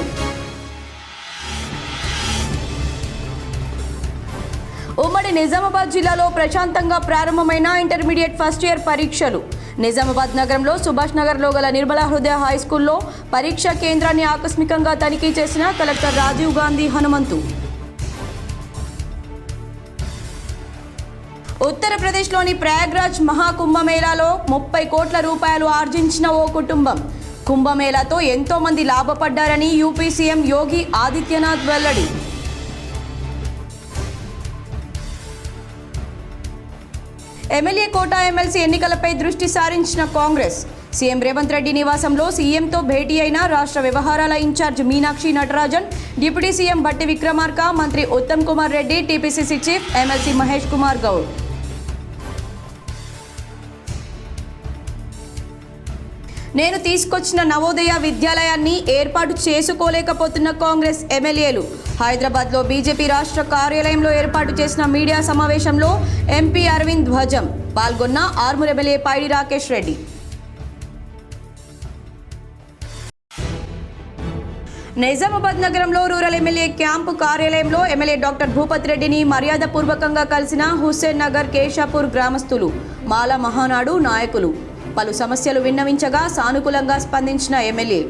ఉమ్మడి నిజామాబాద్ జిల్లాలో ప్రశాంతంగా ప్రారంభమైన ఇంటర్మీడియట్ ఫస్ట్ ఇయర్ పరీక్షలు. నిజామాబాద్ నగరంలో సుభాష్ నగర్లో గల నిర్మలా హృదయ హై స్కూల్లో పరీక్షా కేంద్రాన్ని ఆకస్మికంగా తనిఖీ చేసిన కలెక్టర్ రాజీవ్ గాంధీ హనుమంతు. ఉత్తరప్రదేశ్లోని ప్రయాగ్రాజ్ మహాకుంభమేళాలో 30 కోట్ల రూపాయలు ఆర్జించిన ఓ కుటుంబం. కుంభమేళాతో ఎంతో మంది లాభపడ్డారని యూపీ సీఎం యోగి ఆదిత్యనాథ్ వెల్లడి. ఎమ్మెల్యే కోటా ఎమ్మెల్సీ ఎన్నికలపై దృష్టి సారించిన కాంగ్రెస్. సీఎం రేవంత్ రెడ్డి నివాసంలో సీఎంతో భేటీ అయిన రాష్ట్ర వ్యవహారాల incharge Meenakshi Natarajan, deputy CM Bhatti Vikramarka, మంత్రి Uttam Kumar Reddy, TPCC chief MLC Mahesh Kumar Goud. నేను తీసుకొచ్చిన నవోదయ విద్యాలయాన్ని ఏర్పాటు చేసుకోలేకపోతున్న కాంగ్రెస్ ఎమ్మెల్యేలు. హైదరాబాద్లో బీజేపీ రాష్ట్ర కార్యాలయంలో ఏర్పాటు చేసిన మీడియా సమావేశంలో ఎంపీ అరవింద్ ధ్వజం. పాల్గొన్న ఆర్మూర్ ఎమ్మెల్యే పైడి రాకేష్ రెడ్డి. నిజామాబాద్ నగరంలో రూరల్ ఎమ్మెల్యే క్యాంపు కార్యాలయంలో ఎమ్మెల్యే డాక్టర్ భూపత్ రెడ్డిని మర్యాదపూర్వకంగా కలిసిన హుస్సేన్ నగర్ కేశాపూర్ గ్రామస్తులు, మాల మహానాడు నాయకులు. పలు సమస్యలు విన్నవించగా సానుకూలంగా స్పందించిన ఎమ్మెల్యే.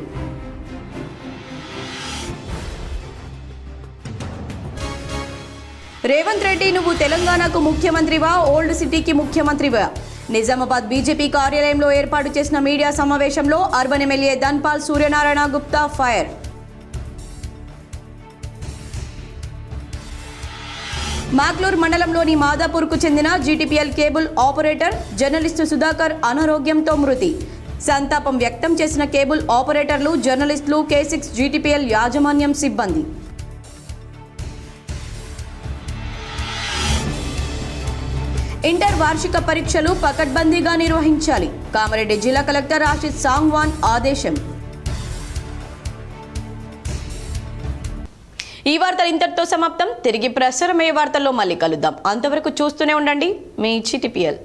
రేవంత్ రెడ్డి, నువ్వు తెలంగాణకు ముఖ్యమంత్రివా, ఓల్డ్ సిటీకి ముఖ్యమంత్రివా? నిజామాబాద్ బీజేపీ కార్యాలయంలో ఏర్పాటు చేసిన మీడియా సమావేశంలో urban MLA Dhanpal Suryanarayana Gupta fire. Makloor మండలంలోని మాదాపూర్కు చెందిన GTPL cable operator journalist Sudhakar అనారోగ్యంతో మృతి. సంతాపం వ్యక్తం చేసిన కేబుల్ ఆపరేటర్లు, జర్నలిస్టులు, K6 జీటీపీఎల్ యాజమాన్యం సిబ్బంది. ఇంటర్ వార్షిక పరీక్షలు పకడ్బందీగా నిర్వహించాలి. కామారెడ్డి జిల్లా కలెక్టర్ ఆశిష్ సాంగ్వాన్ ఆదేశం. ఈ వార్తలు ఇంతటితో సమాప్తం. తిరిగి ప్రసారమయ్యే వార్తల్లో మళ్ళీ కలుద్దాం. అంతవరకు చూస్తూనే ఉండండి మీ GTPL.